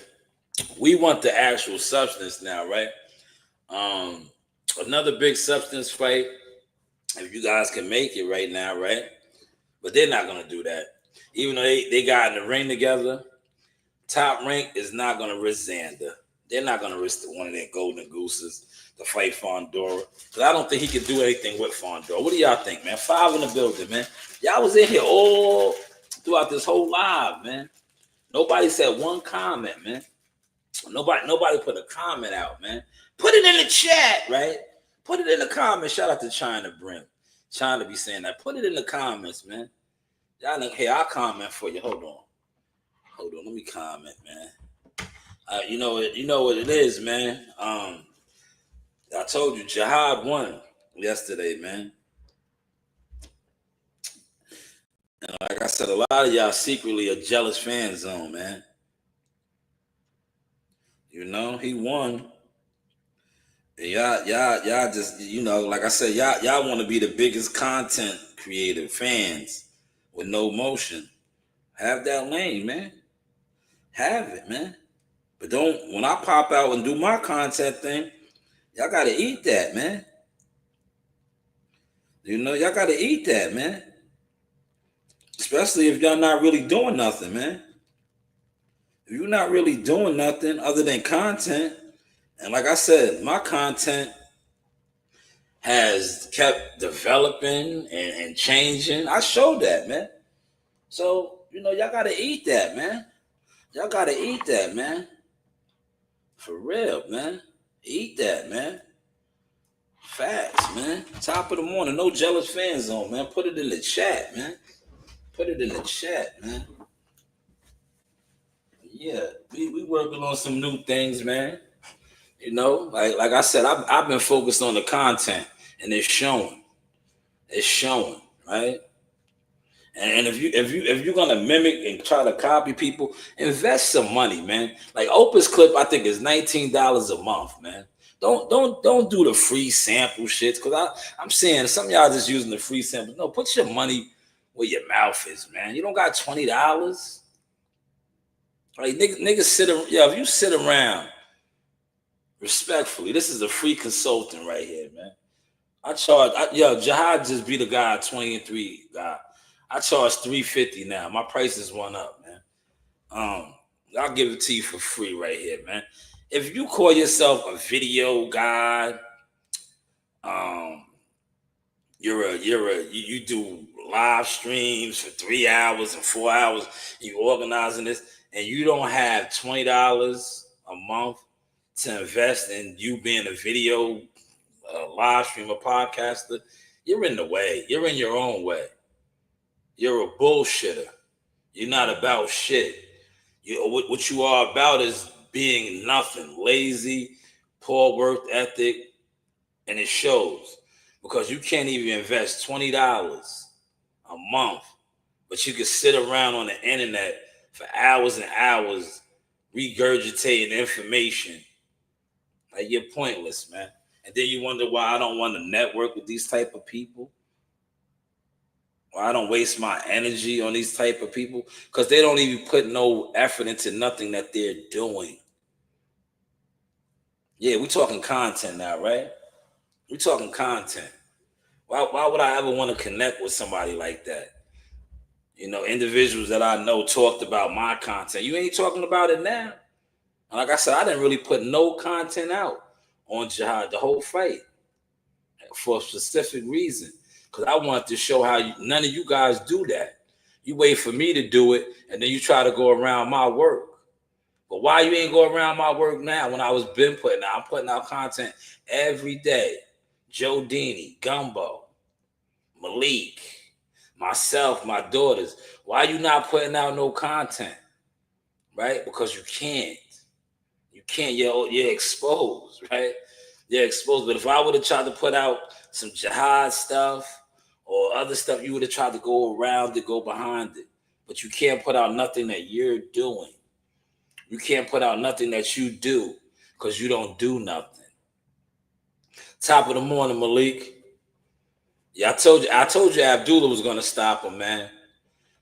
We want the actual substance now, right? Another big substance fight, if you guys can make it right now, right? But they're not going to do that. Even though they got in the ring together, Top Rank is not going to risk Xander. They're not going to risk one of their golden gooses to fight Fondora. Because I don't think he can do anything with Fondora. What do y'all think, man? 5 in the building, man. Y'all was in here all throughout this whole live, man. Nobody said one comment, man. Nobody put a comment out, man. Put it in the chat, right? Put it in the comments. Shout out to China Brim. China be saying that. Put it in the comments, man. Y'all know, hey, I'll comment for you. Hold on. Let me comment, man. You know what it is, man. I told you Jihad won yesterday, man. And like I said, a lot of y'all secretly are jealous fan zone, man. You know, he won. And y'all just, you know, like I said, y'all want to be the biggest content creator fans with no motion. Have that lane, man. Have it, man. But don't, when I pop out and do my content thing, y'all got to eat that, man. You know, y'all got to eat that, man. Especially if y'all not really doing nothing, man. If you're not really doing nothing other than content, and like I said, my content has kept developing and changing. I showed that, man. So, y'all gotta eat that, man. Y'all gotta eat that, man. For real, man. Eat that, man. Facts, man. Top of the morning. No jealous fan zone, man. Put it in the chat, man. Put it in the chat, man. Yeah, we working on some new things, man. Like I said, I've been focused on the content, and it's showing. It's showing, right? And if you're gonna mimic and try to copy people, invest some money, man. Like Opus Clip, I think is $19 a month, man. Don't do the free sample shit, because I'm saying some of y'all just using the free sample. No, put your money where your mouth is, man. You don't got $20. Like niggas sit around. If you sit around respectfully, this is a free consultant right here, man. I charge. Jihad just be the guy 23 guy. I charge $350 now. My prices went up, man. I'll give it to you for free right here, man. If you call yourself a video guy, you do live streams for 3 hours and 4 hours, you organizing this, and you don't have $20 a month to invest in you being a video live streamer podcaster, you're in the way. You're in your own way. You're a bullshitter. You're not about shit. What you are about is being nothing, lazy, poor work ethic, and it shows, because you can't even invest $20 a month, but you can sit around on the internet for hours and hours regurgitating information. Like, you're pointless, man. And then you wonder why I don't want to network with these type of people. Why I don't waste my energy on these type of people, because they don't even put no effort into nothing that they're doing. Yeah, we talking content now, right? We talking content. Why would I ever want to connect with somebody like that? Individuals that I know talked about my content. You ain't talking about it now. And like I said, I didn't really put no content out on Jihad the whole fight for a specific reason. Because I wanted to show how none of you guys do that. You wait for me to do it, and then you try to go around my work. But why you ain't go around my work now when I was been putting out? I'm putting out content every day. Joe Dini, Gumbo, Malik, myself, my daughters. Why you not putting out no content? Right? Because you can't. You can't. You're exposed, right? You're exposed. But if I would have tried to put out some Jihad stuff or other stuff, you would have tried to go around it, go behind it. But you can't put out nothing that you're doing. You can't put out nothing that you do, because you don't do nothing. Top of the morning, Malik. Yeah, I told you Abdullah was gonna stop him, man.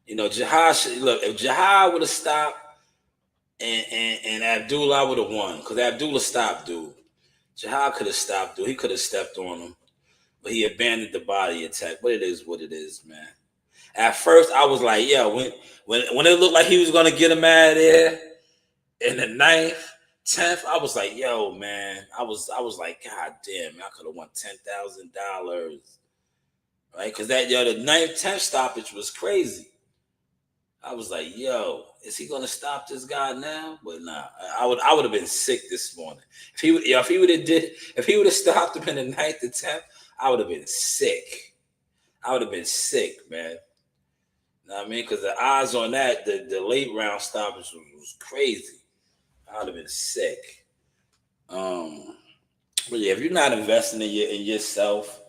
Jihad. Look, if Jihad would have stopped and Abdullah would have won, because Abdullah stopped dude. Jihad could have stopped dude. He could have stepped on him, but he abandoned the body attack. But it is what it is, man. At first, I was like, yeah, when it looked like he was gonna get him out of there in the 9th, 10th, I was like, yo, man. I was like, God damn, I could have won $10,000. Right? Because the 9th, 10th stoppage was crazy. I was like, yo, is he gonna stop this guy now? But nah, I would have been sick this morning. If he would have stopped him in the 9th to 10th, I would have been sick. I would have been sick, man. You know what I mean? Because the odds on that, the late round stoppage was crazy. I would have been sick. But yeah, if you're not investing in yourself,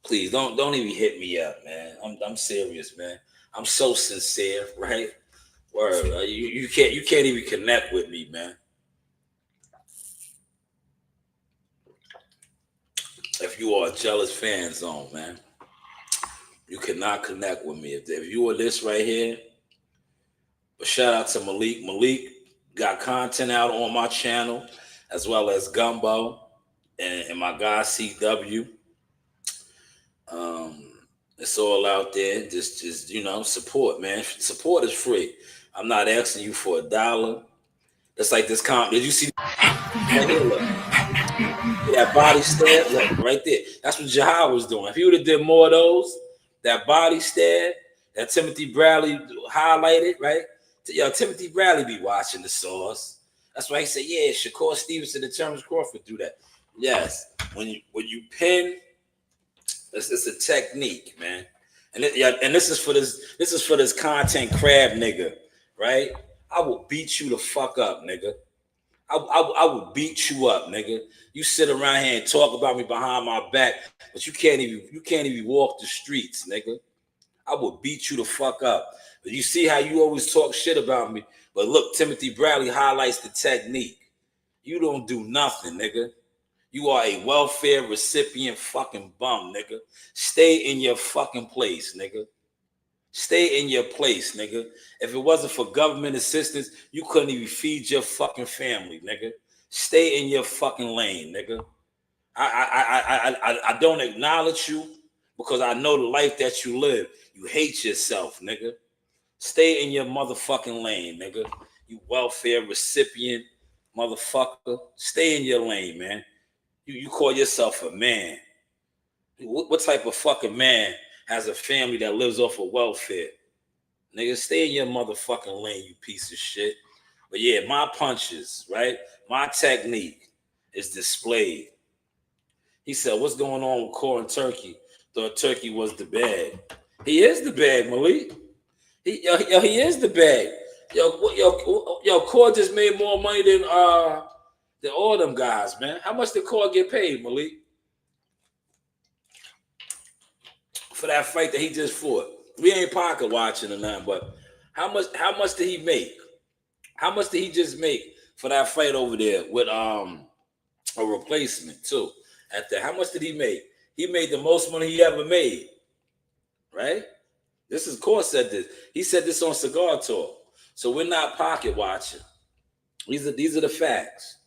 please don't even hit me up, man. I'm serious, man. I'm so sincere, right? Word. You can't even connect with me, man. If you are a jealous fan zone, man, you cannot connect with me. If you are this right here, but shout out to Malik. Malik got content out on my channel, as well as Gumbo and my guy CW. It's all out there. Just support, man. Support is free. I'm not asking you for $1. That's like this comment. Did you see? Yeah, that body stare, look, right there. That's what Jahar was doing. If he would have did more of those, that body stare, that Timothy Bradley highlighted, right? Yo, Timothy Bradley be watching the Sauce. That's why he said, yeah, Shakur Stevenson and Terrence Crawford do that. Yes, when you pin, it's a technique, man. And this is for this content crab nigga, right? I will beat you the fuck up, nigga. I will beat you up, nigga. You sit around here and talk about me behind my back, but you can't even walk the streets, nigga. I will beat you the fuck up. But you see how you always talk shit about me. But look, Timothy Bradley highlights the technique. You don't do nothing, nigga. You are a welfare recipient fucking bum, nigga. Stay in your fucking place, nigga. Stay in your place, nigga. If it wasn't for government assistance, you couldn't even feed your fucking family, nigga. Stay in your fucking lane, nigga. I don't acknowledge you because I know the life that you live. You hate yourself, nigga. Stay in your motherfucking lane, nigga. You welfare recipient motherfucker. Stay in your lane, man. You call yourself a man. What type of fucking man has a family that lives off of welfare? Nigga, stay in your motherfucking lane, you piece of shit. But yeah, my punches, right? My technique is displayed. He said, what's going on with Core and Turkey? Thought Turkey was the bag. He is the bag, Malik. He is the bag. Yo, Core just made more money than all them guys, man. How much did Core get paid, Malik? For that fight that he just fought. We ain't pocket watching or nothing, but how much did he make? How much did he just make for that fight over there with a replacement too? At that, how much did he make? He made the most money he ever made. Right? This is Core said this. He said this on Cigar Talk. So we're not pocket watching. These are the facts.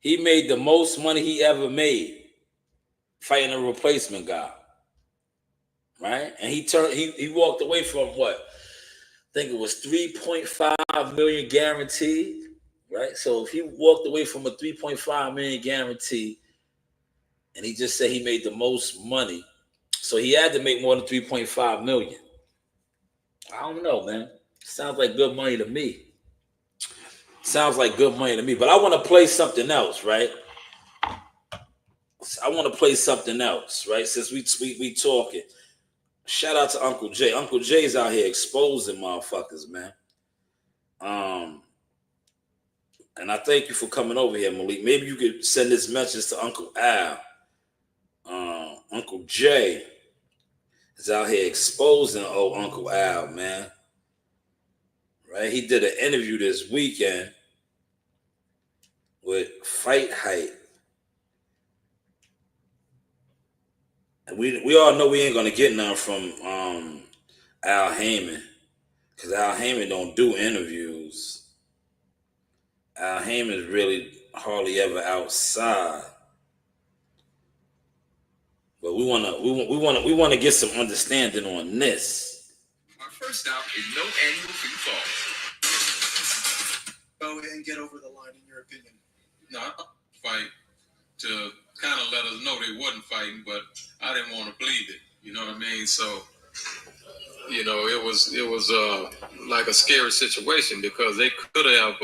He made the most money he ever made fighting a replacement guy. Right? And he walked away from what? I think it was 3.5 million guaranteed. Right? So if he walked away from a 3.5 million guarantee and he just said he made the most money, so he had to make more than 3.5 million. I don't know, man. Sounds like good money to me. Sounds like good money to me. But I want to play something else, right? I want to play something else, right? Since we talking. Shout out to Uncle Jay. Uncle Jay's out here exposing motherfuckers, man. And I thank you for coming over here, Malik. Maybe you could send this message to Uncle Al. Uncle Jay is out here exposing old Uncle Al, man. Right? He did an interview this weekend with Fight Hype. And we all know we ain't gonna get none from Al Heyman, because Al Heyman don't do interviews. Al Heyman's really hardly ever outside. But we wanna get some understanding on this. Our first stop is no annual fee falls. Go ahead and get over the line, in your opinion. No, fight to kind of let us know they wasn't fighting, but I didn't want to believe it. You know what I mean? So, you know, it was like a scary situation because they could have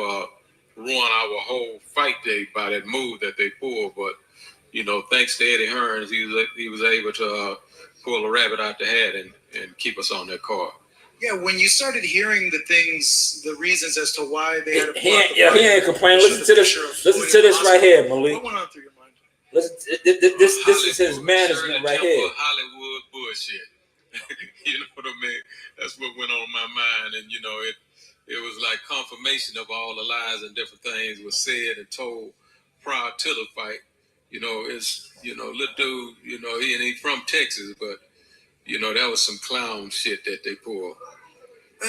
ruined our whole fight day by that move that they pulled. But you know, thanks to Eddie Hearns, he was able to pull a rabbit out the hat and keep us on that card. Yeah, when you started hearing the reasons as to why they had He ain't complaining. Listen to this right here, Malik. What went on through your mind? Listen, this is his management right here. Hollywood bullshit. You know what I mean? That's what went on my mind, and you know, it was like confirmation of all the lies and different things was said and told prior to the fight. You know, it's little dude. You know, he's from Texas, but you know that was some clown shit that they pulled.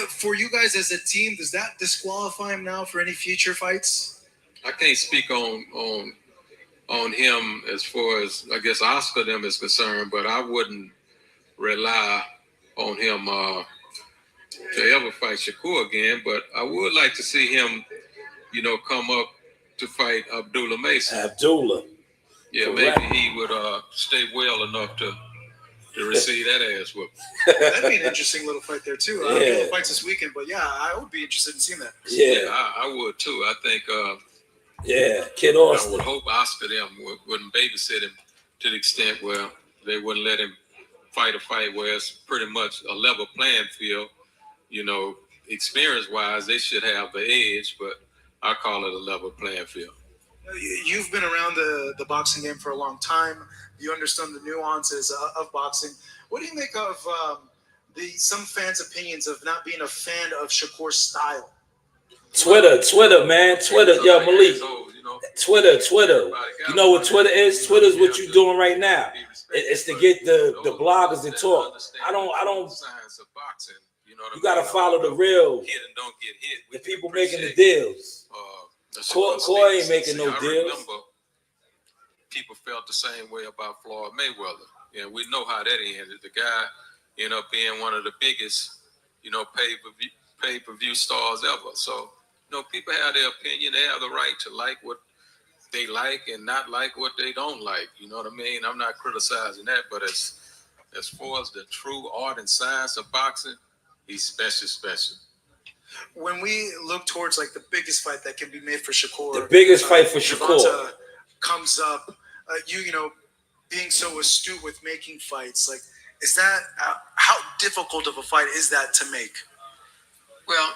For you guys as a team, does that disqualify him now for any future fights? I can't speak on him as far as I guess Oscar them is concerned, but I wouldn't rely on him to ever fight Shakur again. But I would like to see him, you know, come up to fight Abdullah Mason. Abdullah. Yeah, Correct. maybe he would stay well enough to receive that ass whooping. That'd be an interesting little fight there too. I don't know the fights this weekend, but yeah, I would be interested in seeing that. Yeah, I would too. I think. Kid Austin. I would hope Oscar them wouldn't babysit him to the extent where they wouldn't let him fight a fight where it's pretty much a level playing field. You know, experience-wise, they should have the edge, but I call it a level playing field. You've been around the boxing game for a long time. You understand the nuances of boxing. What do you make of some fans' opinions of not being a fan of Shakur's style? Twitter, man. Twitter, yo, Malik. Twitter. You know what Twitter is? Twitter is what you're doing right now. It's to get the bloggers to talk. I don't. Science of boxing. You know what You gotta follow the real. Hit and don't get hit. The people making the deals. Corey ain't making no I deals. remember people felt the same way about Floyd Mayweather. And we know how that ended. The guy ended up being one of the biggest, pay-per-view stars ever. So, people have their opinion. They have the right to like what they like and not like what they don't like. You know what I mean? I'm not criticizing that, but as far as the true art and science of boxing, he's special. When we look towards like the biggest fight that can be made for Shakur, The biggest fight for Shakur Gervonta comes up. Being so astute with making fights, like, is that how difficult of a fight is that to make? Well,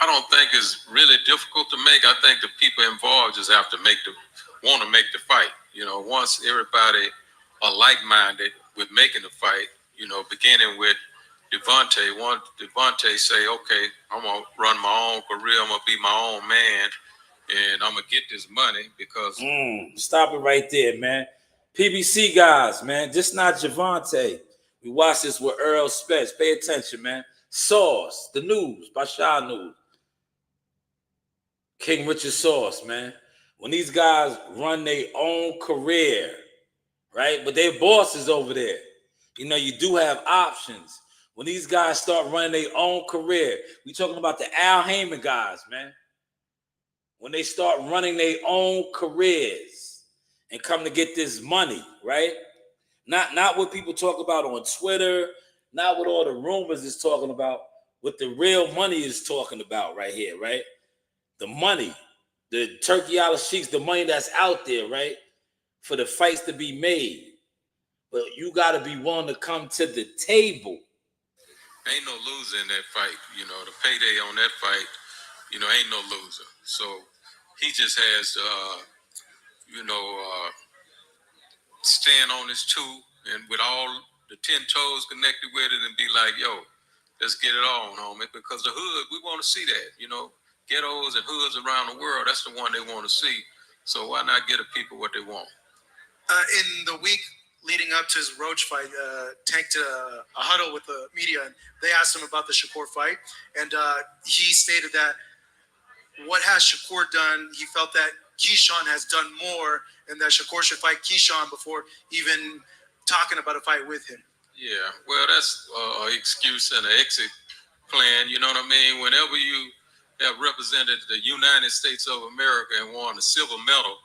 I don't think it's really difficult to make. I think the people involved just have to want to make the fight. Once everybody are like-minded with making the fight, beginning with Devontae. Once Devontae say, okay, I'm going to run my own career. I'm going to be my own man, and I'm going to get this money because... Stop it right there, man. PBC guys, man. Just not Javante. We watch this with Earl Spence. Pay attention, man. Sauce, the news, by Shanewz. King Richard Sauce, man. When these guys run their own career, right? But their bosses over there. You do have options. When these guys start running their own career, we talking about the Al Heyman guys, man. When they start running their own careers and come to get this money, right? Not what people talk about on Twitter, not what all the rumors is talking about, what the real money is talking about right here, right? The money, the turkey out of sheets, the money that's out there, right? For the fights to be made. But you got to be willing to come to the table. Ain't no loser in that fight. The payday on that fight, ain't no loser. So he just has to, stand on his two and with all the 10 toes connected with it and be like, yo, let's get it on, homie. Because the hood, we want to see that, ghettos and hoods around the world, that's the one they want to see. So why not get the people what they want? In the week leading up to his Roach fight, Tank did a huddle with the media, and they asked him about the Shakur fight, and he stated that what has Shakur done, he felt that Keyshawn has done more, and that Shakur should fight Keyshawn before even talking about a fight with him. Yeah, well, that's an excuse and an exit plan, you know what I mean? Whenever you have represented the United States of America and won a silver medal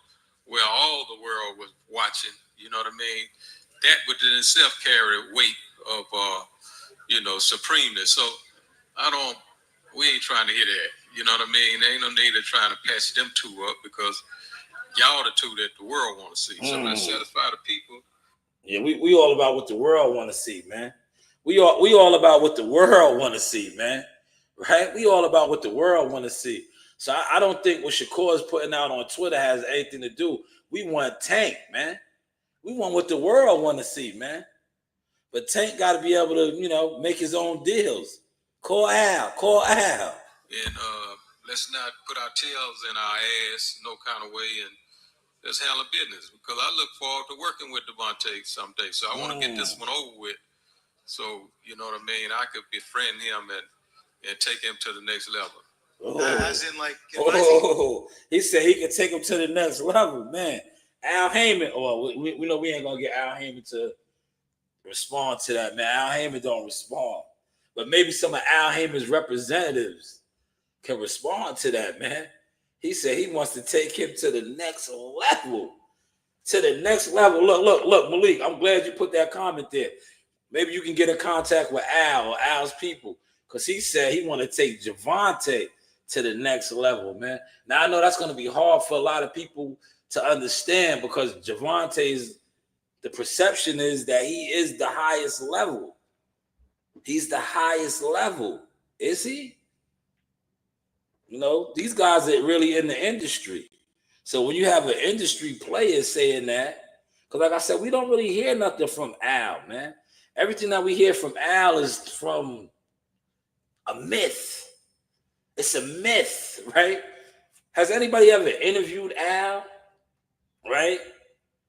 where all the world was watching, you know what I mean? That would in itself carry weight of, supremeness. So we ain't trying to hear that. You know what I mean? There ain't no need of trying to patch them two up because y'all the two that the world want to see. So let's satisfy the people. Yeah, we all about what the world want to see, man. We all about what the world want to see, man. Right? We all about what the world want to see. So I don't think what Shakur is putting out on Twitter has anything to do. We want Tank, man. We want what the world want to see, man. But Tank got to be able to, make his own deals. Call Al. And let's not put our tails in our ass no kind of way, and let's handle business. Because I look forward to working with Devontae someday. So I want to get this one over with. So, you know what I mean? I could befriend him and take him to the next level. As in, like, he said he can take him to the next level, man. Al Heyman, we know we ain't gonna get Al Heyman to respond to that, man. Al Heyman don't respond, but maybe some of Al Heyman's representatives can respond to that, man. He said he wants to take him to the next level. to the next level. Look, Malik, I'm glad you put that comment there. Maybe you can get in contact with Al or Al's people, because he said he want to take Javante to the next level, man. Now, I know that's going to be hard for a lot of people to understand, because Javante's, the perception is that he is the highest level. He's the highest level. Is he? You know, these guys are really in the industry. So when you have an industry player saying that, because like I said, we don't really hear nothing from Al, man. Everything that we hear from Al is from a myth. It's a myth, right? Has anybody ever interviewed Al? Right?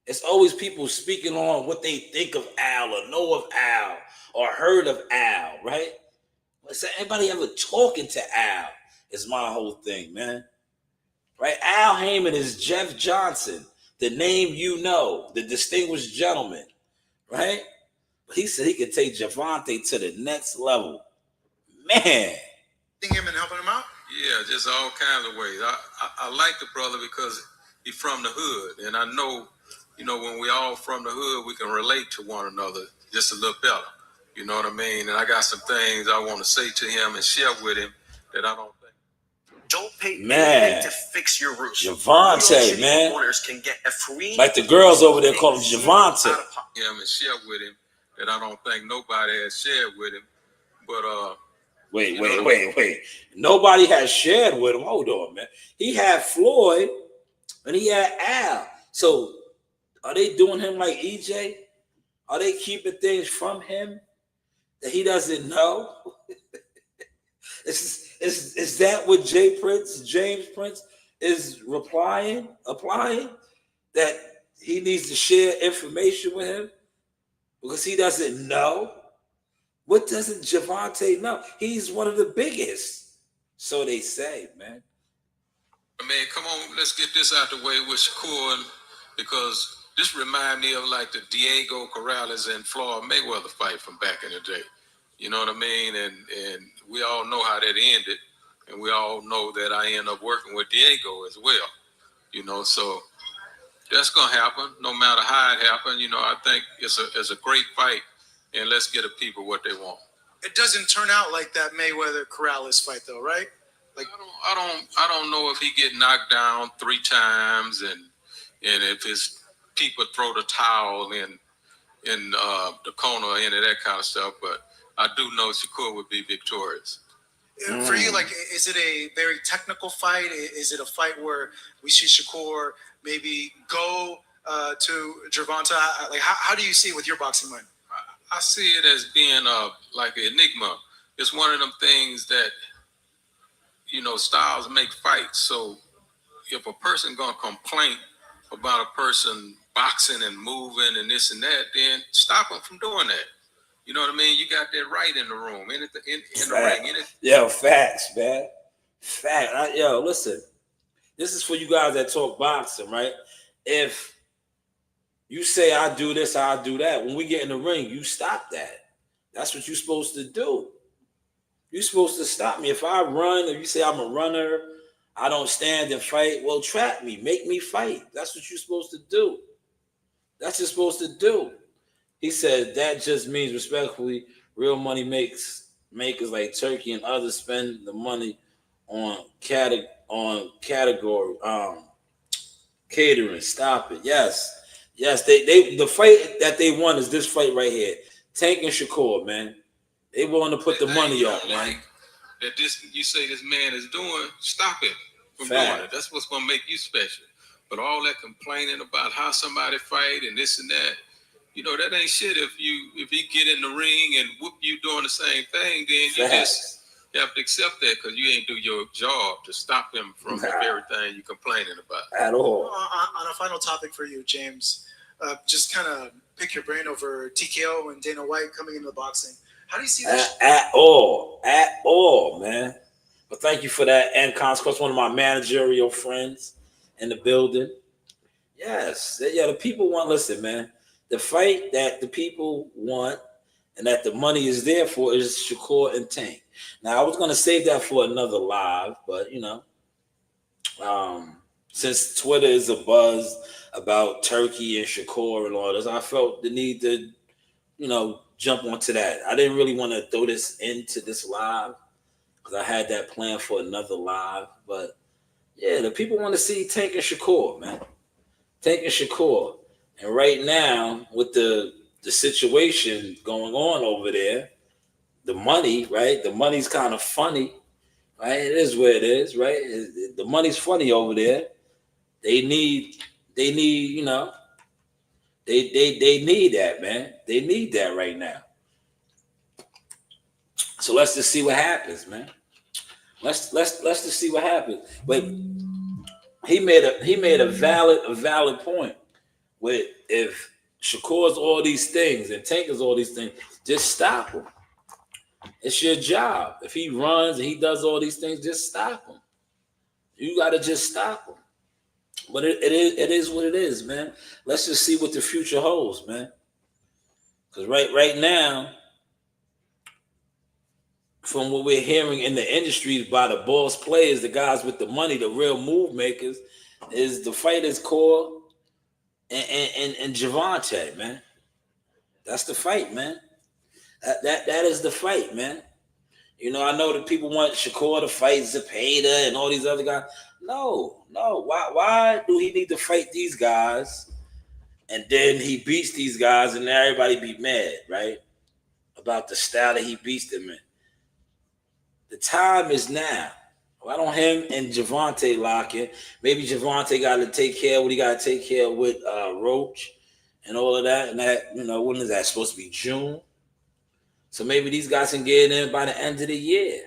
It's always people speaking on what they think of Al or know of Al or heard of Al, right? Is anybody ever talking to Al? Is my whole thing, man. Right? Al Heyman is Jeff Johnson, the name you know, the distinguished gentleman, right? But he said he could take Javante to the next level. Man. Him and helping him out? Yeah, just all kinds of ways. I like the brother because he's from the hood. And I know, you know, when we all from the hood, we can relate to one another just a little better. You know what I mean? And I got some things I want to say to him and share with him that I don't think. Don't pay Man. anything to fix your roof. Javante, man. Owners can get a free. Like the girls over there call him Javante. Him and share with him that I don't think nobody has shared with him. But Wait. Nobody has shared with him. Hold on, man. He had Floyd and he had Al. So are they doing him like EJ? Are they keeping things from him that he doesn't know? Is that what James Prince is applying? That he needs to share information with him because he doesn't know? What doesn't Javante know? He's one of the biggest. So they say, man. I mean, come on, let's get this out the way with Shakur, because this reminds me of like the Diego Corrales and Floyd Mayweather fight from back in the day. You know what I mean? And we all know how that ended. And we all know that I end up working with Diego as well. You know, so that's going to happen no matter how it happens. You know, I think it's a great fight. And let's get the people what they want. It doesn't turn out like that Mayweather Corrales fight, though, right? Like I don't know if he get knocked down 3 times, and if his people throw the towel in the corner or any of that kind of stuff. But I do know Shakur would be victorious. For you, like, is it a very technical fight? Is it a fight where we see Shakur maybe go to Gervonta? Like, how do you see it with your boxing mind? I see it as being like an enigma. It's one of them things that, you know, styles make fights. So if a person gonna complain about a person boxing and moving and this and that, then stop them from doing that. You know what I mean? You got that right in the room, in the ring. Yo, facts, man. Yo, listen. This is for you guys that talk boxing, right? If you say I do this, I do that, when we get in the ring, you stop that. That's what you're supposed to do. You're supposed to stop me. If I run, if you say I'm a runner, I don't stand and fight, well, trap me. Make me fight. That's what you're supposed to do. That's what you're supposed to do. He said that just means, respectfully, real money makers like Turkey and others spend the money on category catering. Stop it. Yes, they the fight that they won is this fight right here. Tank and Shakur, man. They willing to put the money up, man. Like that you say this man is doing, stop it from doing it. That's what's gonna make you special. But all that complaining about how somebody fight and this and that, you know, that ain't shit. If he get in the ring and whoop you doing the same thing, then you just have to accept that because you ain't do your job to stop him from everything you complaining about. At all. On a final topic for you, James, just kind of pick your brain over TKO and Dana White coming into the boxing. How do you see that? At all, man. But thank you for that. And consequence, one of my managerial friends in the building. Yes. Yeah, the people want, listen, man. The fight that the people want and that the money is there for is Shakur and Tank. Now, I was going to save that for another live, but, you know, since Twitter is a buzz about Turkey and Shakur and all this, I felt the need to, jump onto that. I didn't really want to throw this into this live because I had that plan for another live. But yeah, the people want to see Tank and Shakur, man. Tank and Shakur. And right now, with the situation going on over there, the money, right? The money's kind of funny, right? It is what it is, right? The money's funny over there. They need, they need that, man. They need that right now. So let's just see what happens, man. Let's just see what happens. But he made a valid point with if Shakur's all these things and Tank is all these things, just stop him. It's your job. If he runs and he does all these things, just stop him. You got to just stop him. But it is what it is, man. Let's just see what the future holds, man. Because right now, from what we're hearing in the industry by the boss players, the guys with the money, the real move makers, is the fighters core and Javante, man. That's the fight, man. That is the fight, man. I know that people want Shakur to fight Zepeda and all these other guys. No. Why do he need to fight these guys and then he beats these guys and everybody be mad, right? About the style that he beats them in. The time is now. Why don't him and Javante lock in? Maybe Javante got to take care of what he got to take care of with Roach and all of that. And that, when is that supposed to be? June? So maybe these guys can get in by the end of the year.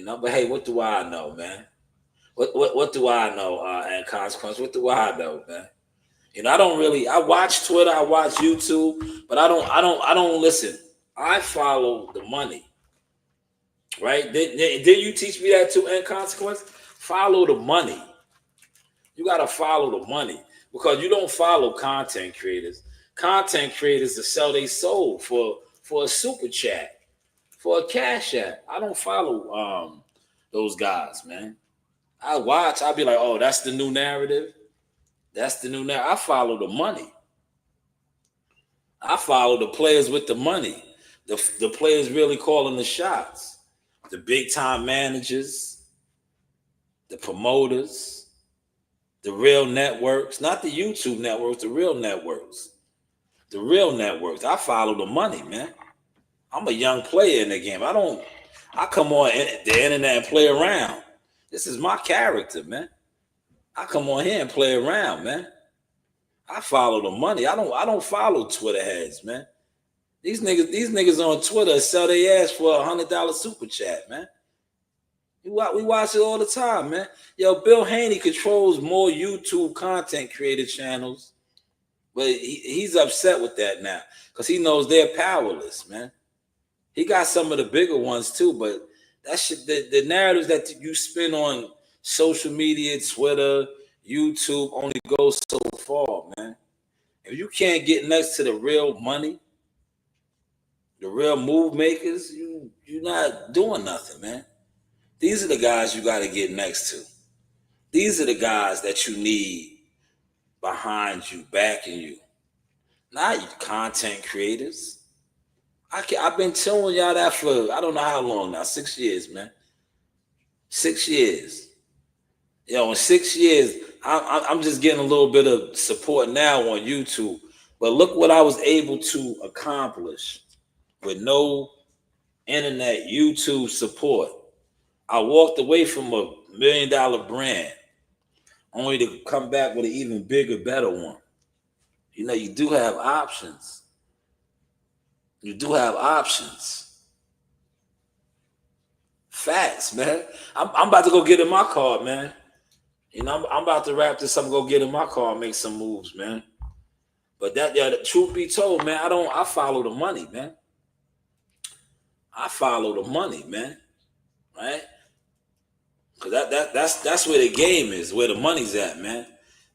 But hey, what do I know, man? What do I know? And consequence, what do I know, man? I watch Twitter, I watch YouTube, but I don't listen. I follow the money. Right? Did you teach me that too, in consequence? Follow the money. You gotta follow the money because you don't follow content creators. Content creators to sell their soul for a super chat, for a cash app. I don't follow those guys, man. I watch, I'll be like, oh, that's the new narrative. That's the new narrative. I follow the money. I follow the players with the money. The players really calling the shots. The big time managers, the promoters, the real networks, not the YouTube networks, the real networks. The real networks. I follow the money, man. I'm a young player in the game. I come on the internet and play around. This is my character, man. I come on here and play around, man. I follow the money. I don't follow Twitter heads, man. These niggas on Twitter sell their ass for $100 super chat, man. We watch it all the time, man. Yo, Bill Haney controls more YouTube content creator channels, but he's upset with that now because he knows they're powerless, man. He got some of the bigger ones too, but that shit, the narratives that you spin on social media, Twitter, YouTube only goes so far, man. If you can't get next to the real money, the real move makers, you're not doing nothing, man. These are the guys you got to get next to. These are the guys that you need behind you, backing you. Not you content creators. I've been telling y'all that for I don't know how long now. 6 years, man. 6 years. In 6 years, I'm just getting a little bit of support now on YouTube. But look what I was able to accomplish with no internet YouTube support. I walked away from $1 million brand only to come back with an even bigger, better one. You do have options. You do have options. Facts, man. I'm about to go get in my car, man. I'm about to wrap this up and go get in my car and make some moves, man. But the truth be told, man, I follow the money, man. I follow the money, man. Right? Because that's where the game is, where the money's at, man.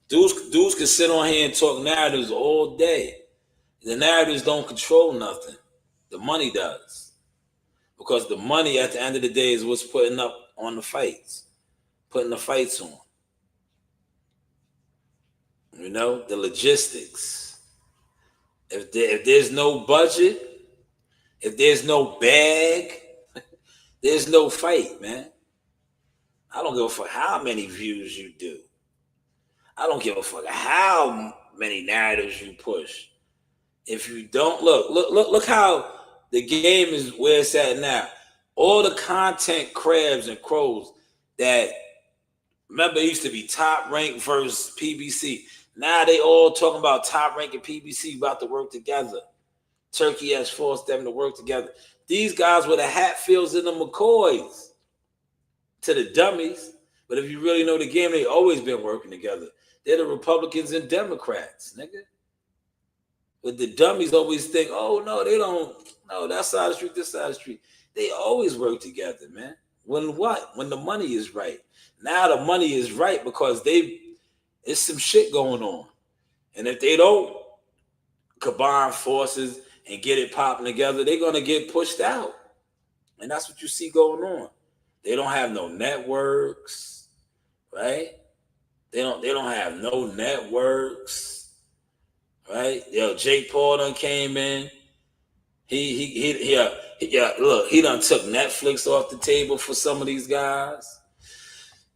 Dudes can sit on here and talk narratives all day. The narratives don't control nothing. The money does. Because the money at the end of the day is what's putting up on the fights. Putting the fights on. You know, the logistics. If there's no budget, if there's no bag, there's no fight, man. I don't give a fuck how many views you do. I don't give a fuck how many narratives you push. If you don't look how the game is where it's at now. All the content crabs and crows that remember it used to be Top Rank versus PBC. Now they all talking about Top Rank and PBC about to work together. Turkey has forced them to work together. These guys were the Hatfields and the McCoys to the dummies. But if you really know the game, they always been working together. They're the Republicans and Democrats, nigga. But the dummies always think, oh, no, they don't. No, that side of the street, this side of the street. They always work together, man. When what? When the money is right. Now the money is right because it's some shit going on. And if they don't combine forces and get it popping together, they're going to get pushed out. And that's what you see going on. They don't have no networks, right? They don't have no networks, right? Yo, Jake Paul done came in. Look, he done took Netflix off the table for some of these guys.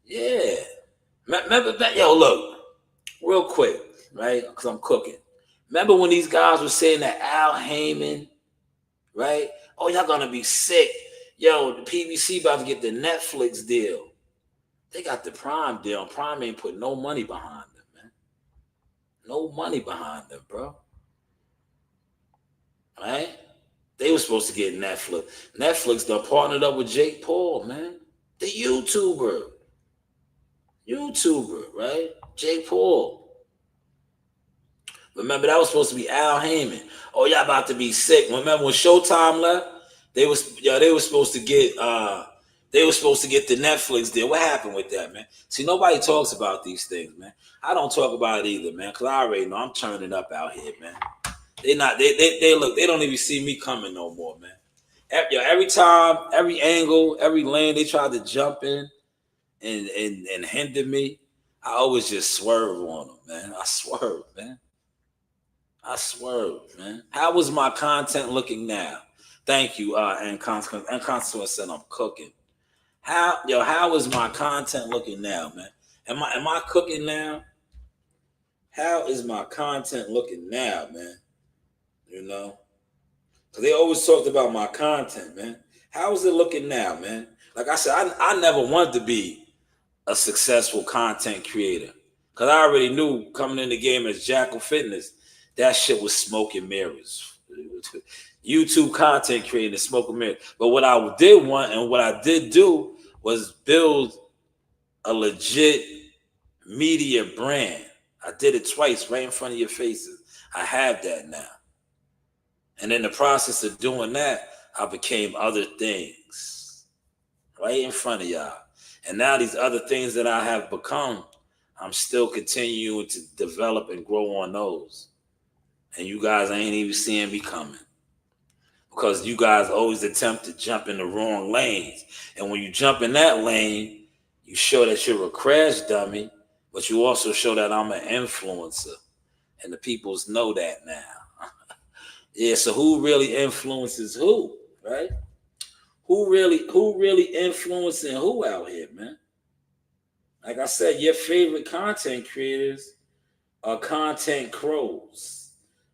Yeah. Remember that? Yo, look, real quick, right? Because I'm cooking. Remember when these guys were saying that Al Heyman, right? Oh, y'all gonna be sick. Yo, the PBC about to get the Netflix deal. They got the Prime deal. Prime ain't put no money behind them, man. No money behind them, bro. Right? They were supposed to get Netflix. Netflix done partnered up with Jake Paul, man. The YouTuber, right? Jake Paul. Remember, that was supposed to be Al Heyman. Oh, y'all about to be sick. Remember when Showtime left? They were supposed to get the Netflix deal. What happened with that, man? See, nobody talks about these things, man. I don't talk about it either, man, because I already know I'm turning up out here, man. They don't even see me coming no more, man. Every time, every angle, every lane they try to jump in and hinder me, I always just swerve on them, man. I swerve, man. How is my content looking now? Thank you, and Constance said I'm cooking. How is my content looking now, man? Am I cooking now? How is my content looking now, man? You know? Because they always talked about my content, man. How is it looking now, man? Like I said, I never wanted to be a successful content creator. Because I already knew coming in the game as Jackal Fitness, that shit was smoke and mirrors. YouTube content creating is smoke and mirrors. But what I did want and what I did do was build a legit media brand. I did it twice right in front of your faces. I have that now. And in the process of doing that, I became other things right in front of y'all. And now these other things that I have become, I'm still continuing to develop and grow on those. And you guys ain't even seeing me coming. Because you guys always attempt to jump in the wrong lanes. And when you jump in that lane, you show that you're a crash dummy, but you also show that I'm an influencer. And the peoples know that now. Yeah, so who really influences who, right? Who really influencing who out here, man? Like I said, your favorite content creators are content crows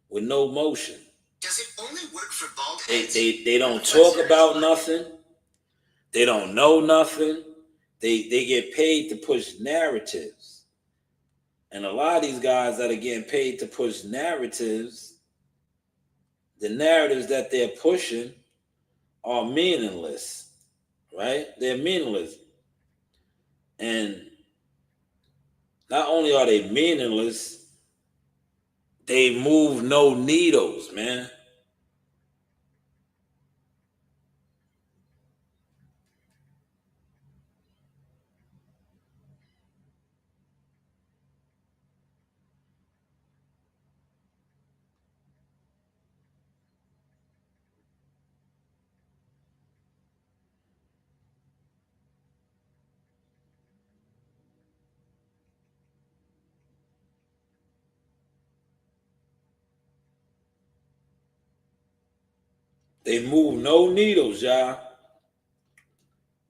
with no motion. Does it only work for bald heads? They don't talk about nothing. They don't know nothing. They get paid to push narratives. And a lot of these guys that are getting paid to push narratives, the narratives that they're pushing are meaningless, right? They're meaningless. And not only are they meaningless, they move no needles, man. They move no needles, y'all.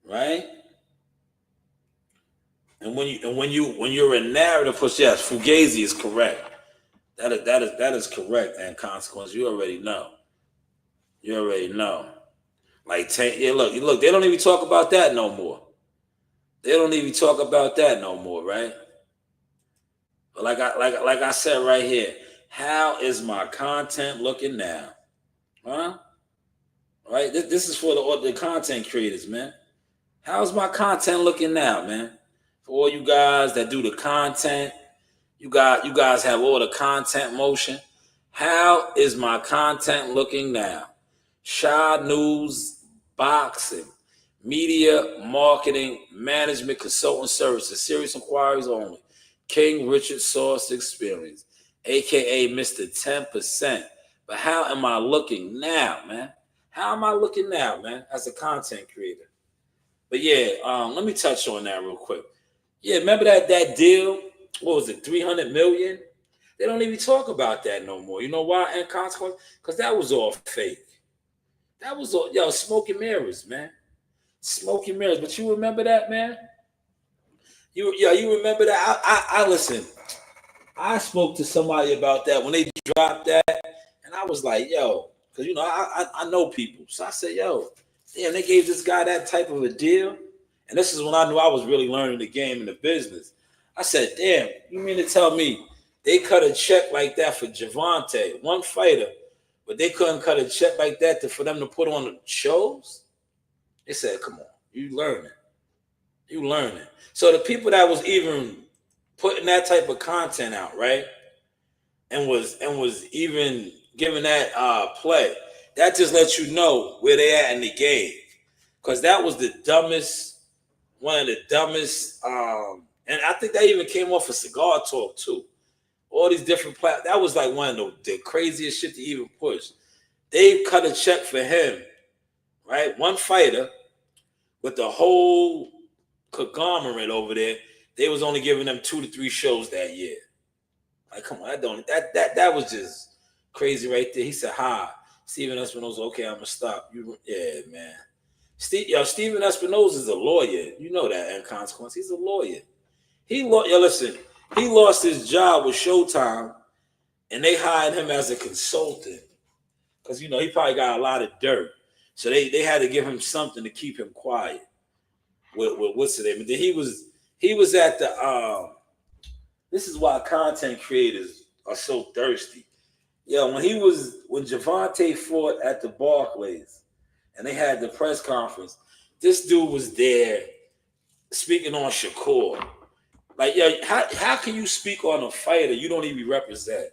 Right? And when you're a narrative push, yes, Fugazi is correct. That is correct. And consequence, you already know. You already know. Like, yeah, look, they don't even talk about that no more. They don't even talk about that no more, right? But like I said right here, how is my content looking now? Huh? Right? This is for the content creators, man. How's my content looking now, man? For all you guys that do the content, you guys have all the content motion. How is my content looking now? Shanewz boxing, media, marketing, management, consultant services, serious inquiries only. King Richard Source Experience, aka Mr. 10%. But how am I looking now, man? How am I looking now, man, as a content creator? But yeah, let me touch on that real quick. Yeah, remember that deal? What was it, 300 million? They don't even talk about that no more. You know why? And consequence, because that was all fake. That was all, smoke and mirrors, man. Smoke and mirrors. But you remember that, man? You remember that? I listen. I spoke to somebody about that when they dropped that, and I was like, yo, because I know people. So I said, yo, damn, they gave this guy that type of a deal. And this is when I knew I was really learning the game and the business. I said, damn, you mean to tell me they cut a check like that for Javante, one fighter, but they couldn't cut a check like that for them to put on the shows? They said, come on, you learning. You learning. So the people that was even putting that type of content out, right? And was even giving that play, that just lets you know where they at in the game. Because that was the dumbest, one of the dumbest, and I think that even came off of Cigar Talk too. All these different platforms. That was like one of the craziest shit to even push. They cut a check for him, right? One fighter with the whole conglomerate over there. They was only giving them 2 to 3 shows that year. Like, come on, that was just crazy right there. He said, "Hi, Steven Espinosa." Okay, I'm gonna stop. Yeah, man. Steven Espinosa is a lawyer. You know that, in consequence, he's a lawyer. Listen, he lost his job with Showtime, and they hired him as a consultant because he probably got a lot of dirt. So they had to give him something to keep him quiet. With what's the name? And then he was at the this is why content creators are so thirsty. When Javante fought at the Barclays and they had the press conference, this dude was there speaking on Shakur. Like, how can you speak on a fighter you don't even represent?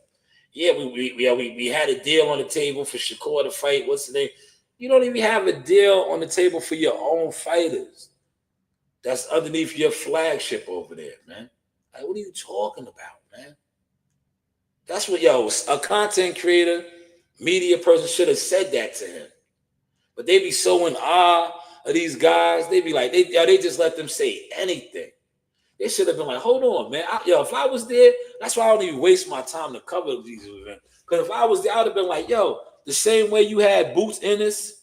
Yeah, we had a deal on the table for Shakur to fight. What's the name? You don't even have a deal on the table for your own fighters. That's underneath your flagship over there, man. Like, what are you talking about, man? That's what, a content creator, media person should have said that to him. But they be so in awe of these guys. They be like, they just let them say anything. They should have been like, hold on, man. If I was there, that's why I don't even waste my time to cover these events. Because if I was there, I would have been like, the same way you had Boots Ennis,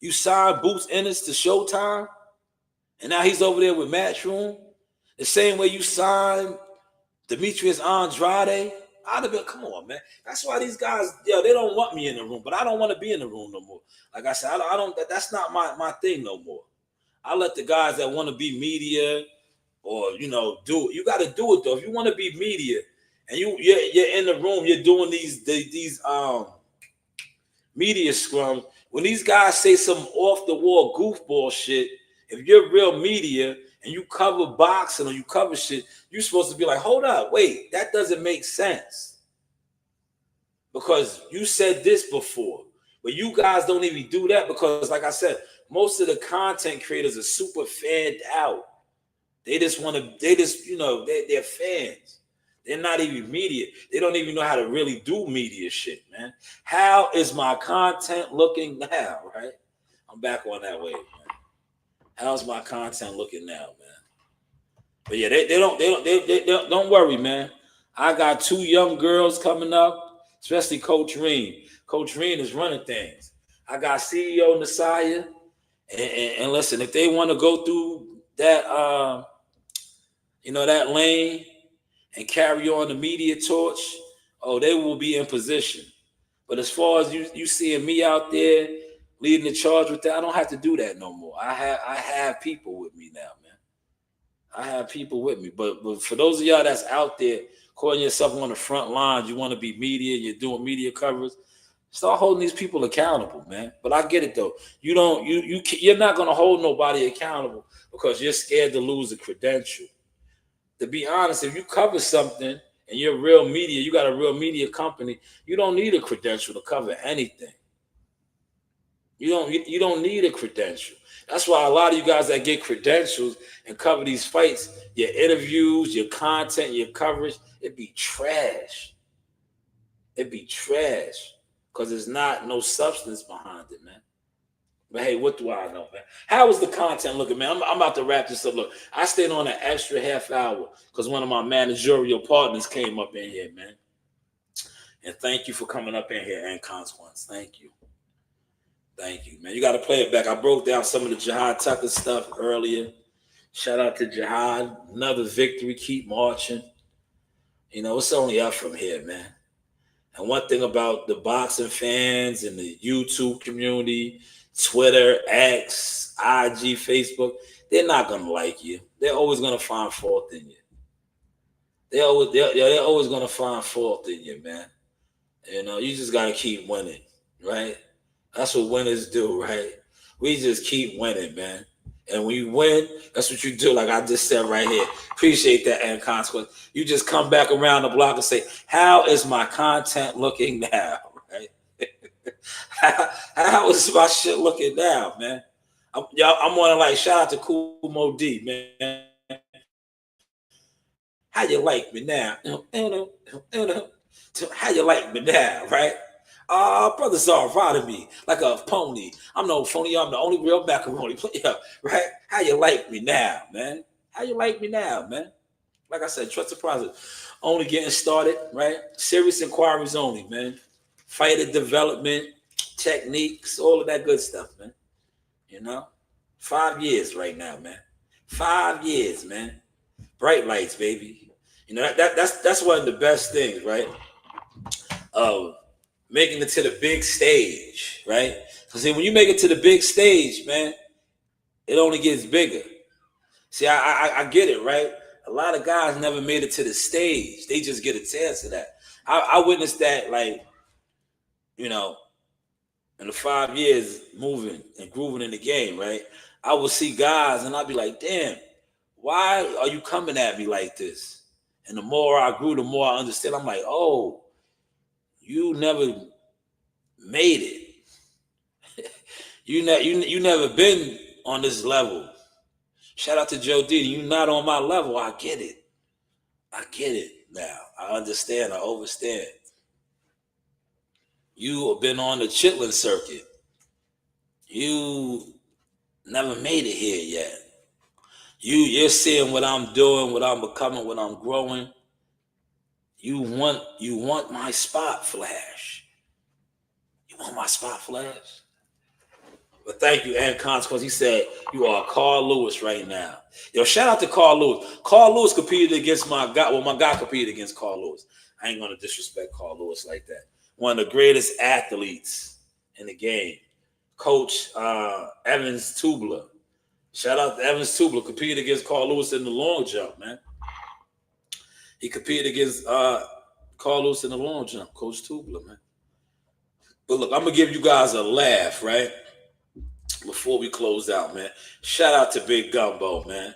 you signed Boots Ennis to Showtime, and now he's over there with Matchroom. The same way you signed Demetrius Andrade, I'd have been, come on, man. That's why these guys, they don't want me in the room, but I don't want to be in the room no more. Like I said, I don't. That's not my thing no more. I let the guys that want to be media or do it. You got to do it though. If you want to be media and you're in the room, you're doing these media scrums. When these guys say some off the wall goofball shit, if you're real media and you cover boxing or you cover shit, you're supposed to be like, hold up, wait, that doesn't make sense. Because you said this before. But you guys don't even do that because, like I said, most of the content creators are super fanned out. They're fans. They're not even media. They don't even know how to really do media shit, man. How is my content looking now, right? I'm back on that wave, man. How's my content looking now, man? But yeah, they don't worry, man. I got 2 young girls coming up, especially Coach Reen. Coach Reen is running things. I got CEO Nasiah. And listen, if they want to go through that, that lane and carry on the media torch, they will be in position. But as far as you seeing me out there leading the charge with that, I don't have to do that no more. I have people with me now, man. I have people with me. But for those of y'all that's out there calling yourself on the front lines, you want to be media, you're doing media coverage, start holding these people accountable, man. But I get it though. You're not gonna hold nobody accountable because you're scared to lose a credential. To be honest, if you cover something and you're real media, you got a real media company, you don't need a credential to cover anything. You don't need a credential. That's why a lot of you guys that get credentials and cover these fights, your interviews, your content, your coverage, it be trash. It be trash because there's no substance behind it, man. But hey, what do I know, man? How is the content looking, man? I'm about to wrap this up. Look, I stayed on an extra half hour because one of my managerial partners came up in here, man. And thank you for coming up in here, and Consequence. Thank you. Thank you, man. You got to play it back. I broke down some of the Jihad Tucker stuff earlier. Shout out to Jihad. Another victory. Keep marching. It's only up from here, man. And one thing about the boxing fans and the YouTube community, Twitter, X, IG, Facebook, they're not going to like you. They're always going to find fault in you. They're always going to find fault in you, man. You just got to keep winning, right? That's what winners do, right? We just keep winning, man. And when you win, that's what you do, like I just said right here. Appreciate that, and Consequence. You just come back around the block and say, how is my content looking now, right? How is my shit looking now, man? I'm on like, shout out to Cool Mo D, man. How you like me now? How you like me now, right? Brothers are riding me like a pony. I'm no phony. I'm the only real macaroni player, right? How you like me now, man? How you like me now, man? Like I said, trust the process. Only getting started, right? Serious inquiries only, man. Fighter development, techniques, all of that good stuff, man. 5 years right now, man. 5 years, man. Bright lights, baby. That's one of the best things, right? Making it to the big stage, right? Because when you make it to the big stage, man, it only gets bigger. See, I get it, right? A lot of guys never made it to the stage. They just get a chance of that. I witnessed that, like, in the 5 years moving and grooving in the game, right? I would see guys and I'd be like, damn, why are you coming at me like this? And the more I grew, the more I understood. I'm like, oh, you never made it. You never been on this level. Shout out to Joe D. You're not on my level. I get it. I get it now. I understand. I understand. You have been on the chitlin circuit. You never made it here yet. You're seeing what I'm doing, what I'm becoming, what I'm growing. You want my spot, Flash. You want my spot, Flash? But thank you, and Consequence. He said, you are Carl Lewis right now. Yo, shout out to Carl Lewis. Carl Lewis competed against my guy. Well, my guy competed against Carl Lewis. I ain't going to disrespect Carl Lewis like that. One of the greatest athletes in the game. Coach Evans Tubler. Shout out to Evans Tubler. Competed against Carl Lewis in the long jump, man. He competed against Carl Lewis in the long jump. Coach Tubler, man. But look, I'm going to give you guys a laugh, right? Before we close out, man. Shout out to Big Gumbo, man.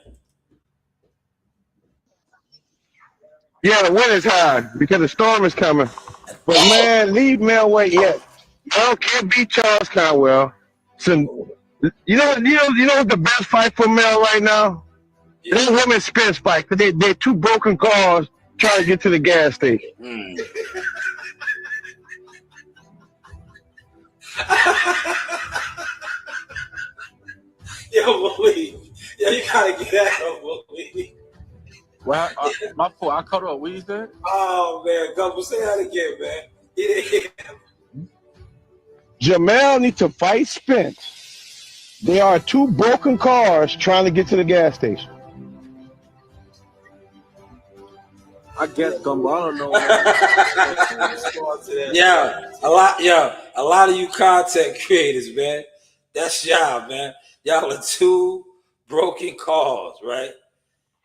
Yeah, the winter's hard because the storm is coming. But man, leave Melway yet. Y'all can't beat Charles Conwell. So you know what's the best fight for Mel right now? Yeah. It's him and Spence fight because they're two broken cars trying to get to the gas station. Yo, Malik. Yo, you gotta get out of Malik. Well, my fault. I cut off. What you said? Oh man, Gumbo, say that again, man. Jamel needs to fight Spence. They are two broken cars trying to get to the gas station. I guess Gumbo. I don't know. A lot of you content creators, man. That's y'all, man. Y'all are two broken cars, right?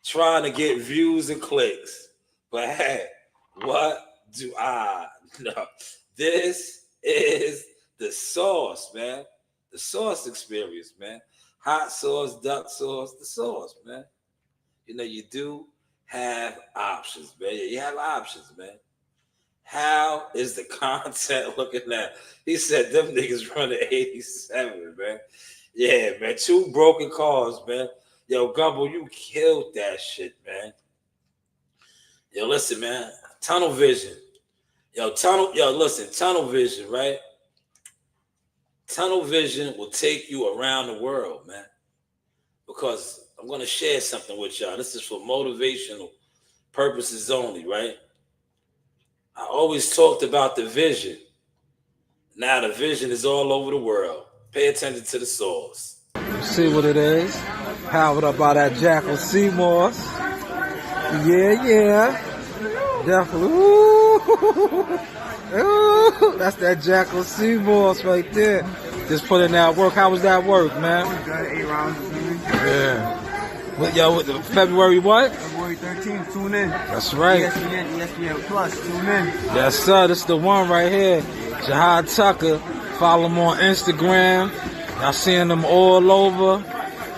Trying to get views and clicks. But hey, what do I know? This is the sauce, man. The sauce experience, man. Hot sauce, duck sauce, the sauce, man. You know, you do have options, man. You have options, man. How is the content looking at? He said them niggas running 87, man. Yeah, man. Two broken cars, man. Yo, Gumbo, you killed that shit, man. Yo, listen, man. Tunnel vision. Listen, tunnel vision, right? Tunnel vision will take you around the world, man. Because I'm going to share something with y'all. This is for motivational purposes only, right? I always talked about the vision. Now the vision is all over the world. Pay attention to the source. See what it is. Powered up by that Jackal Seymour's. Yeah. Definitely. Ooh, that's that Jackal Seymour's right there. Just put in that work. How was that work, man? 8 rounds. Yeah. With the February what? February 13th, tune in. That's right. ESPN Plus, tune in. Yes, sir. This is the one right here. Jahad Tucker. Follow him on Instagram. Y'all seeing them all over.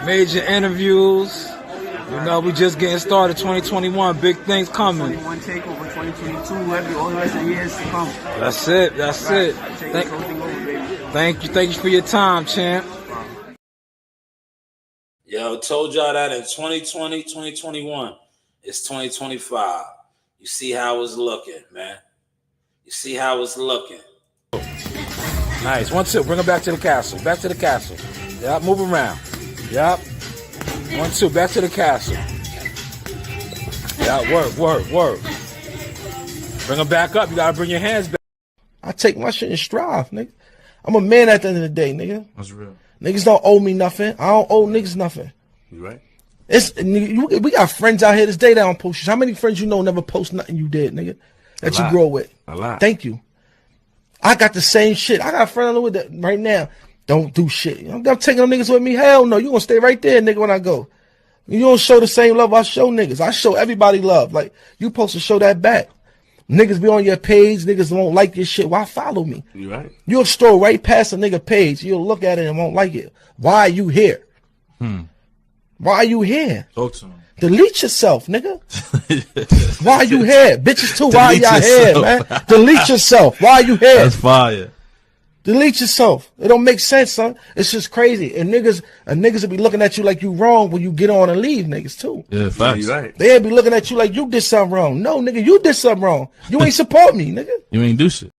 Major interviews. You know, we just getting started. 2021, big things coming. 21 takeover, 2022, all the rest of the years to come. That's it. Thank you for your time, champ. Yo, told y'all that in 2020, 2021, it's 2025. You see how it's looking, man. You see how it's looking. Nice. 1, 2. Bring him back to the castle. Back to the castle. Yep. Move around. Yep. 1, 2. Back to the castle. Yeah. Work. Bring him back up. You gotta bring your hands back. I take my shit in strive, nigga. I'm a man at the end of the day, nigga. That's real. Niggas don't owe me nothing. I don't owe niggas nothing. You right? We got friends out here this day that don't post shit. How many friends you know never post nothing you did, nigga? That you grow with. A lot. Thank you. I got the same shit. I got a friend I know with that right now. Don't do shit. I'm taking them niggas with me. Hell no. You gonna stay right there, nigga, when I go. You don't show the same love I show niggas. I show everybody love. Like, you supposed to show that back. Niggas be on your page. Niggas won't like your shit. Why follow me? You right. You'll stroll right past a nigga page. You'll look at it and won't like it. Why are you here? Why are you here? Talk to him. Delete yourself, nigga. Why are you here? Bitches too, why y'all here, man? Delete yourself. Why are you here? That's fire. Delete yourself. It don't make sense, son. It's just crazy. And niggas will be looking at you like you wrong when you get on and leave, niggas too. Yeah, facts. You right. They'll be looking at you like you did something wrong. No, nigga, you did something wrong. You ain't support me, nigga. You ain't do shit.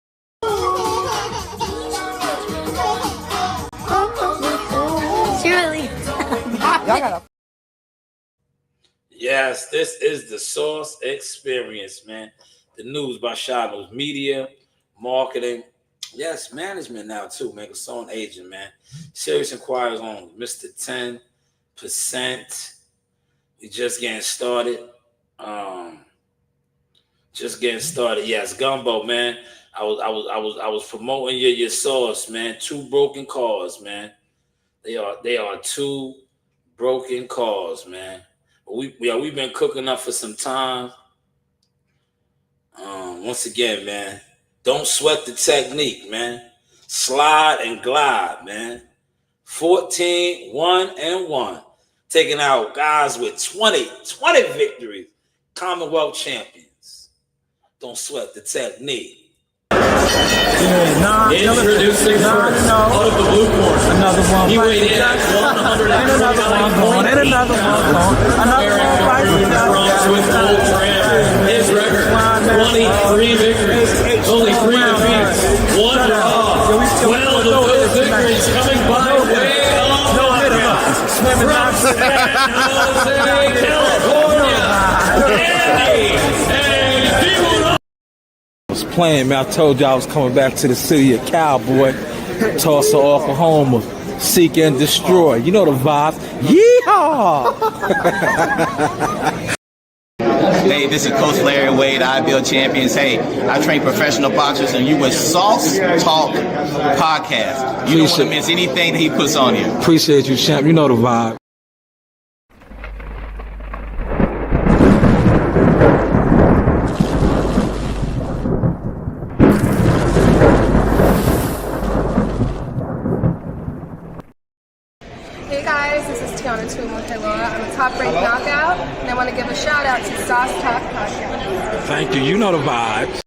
Yes, this is the Source Experience, man. The news by Shanewz, media, marketing. Yes, management now too, man. Consultant agent, man. Serious inquiries on Mr. 10%. We just getting started. Yes, Gumbo, man. I was promoting your source, man. Two broken cars, man. They are two broken cars, man. We've been cooking up for some time. Once again, man, don't sweat the technique, man. Slide and glide, man. 14, 1-1. Taking out guys with 20 victories. Commonwealth champions. Don't sweat the technique. Introducing first, out of the blue corner. Another one. He weighed in at 149 with gold trim. His record, 23 victories, only 3 defeats, 1 draw. 12 of those victories coming by way of California. Was playing, man. I told you I was coming back to the city of Cowboy. toss her Oklahoma, seek and destroy. You know the vibe. Yeehaw! Hey, this is Coach Larry Wade, I Build Champions. Hey, I train professional boxers, and you with Sauce Talk Podcast. You don't want to miss anything that he puts on here. Appreciate you, champ. You know the vibe. Hey guys, this is Tiana Tumo-Taylor. I'm a top-ranked knockout, and I want to give a shout-out to Sauce Talk Podcast. Thank you. You know the vibes.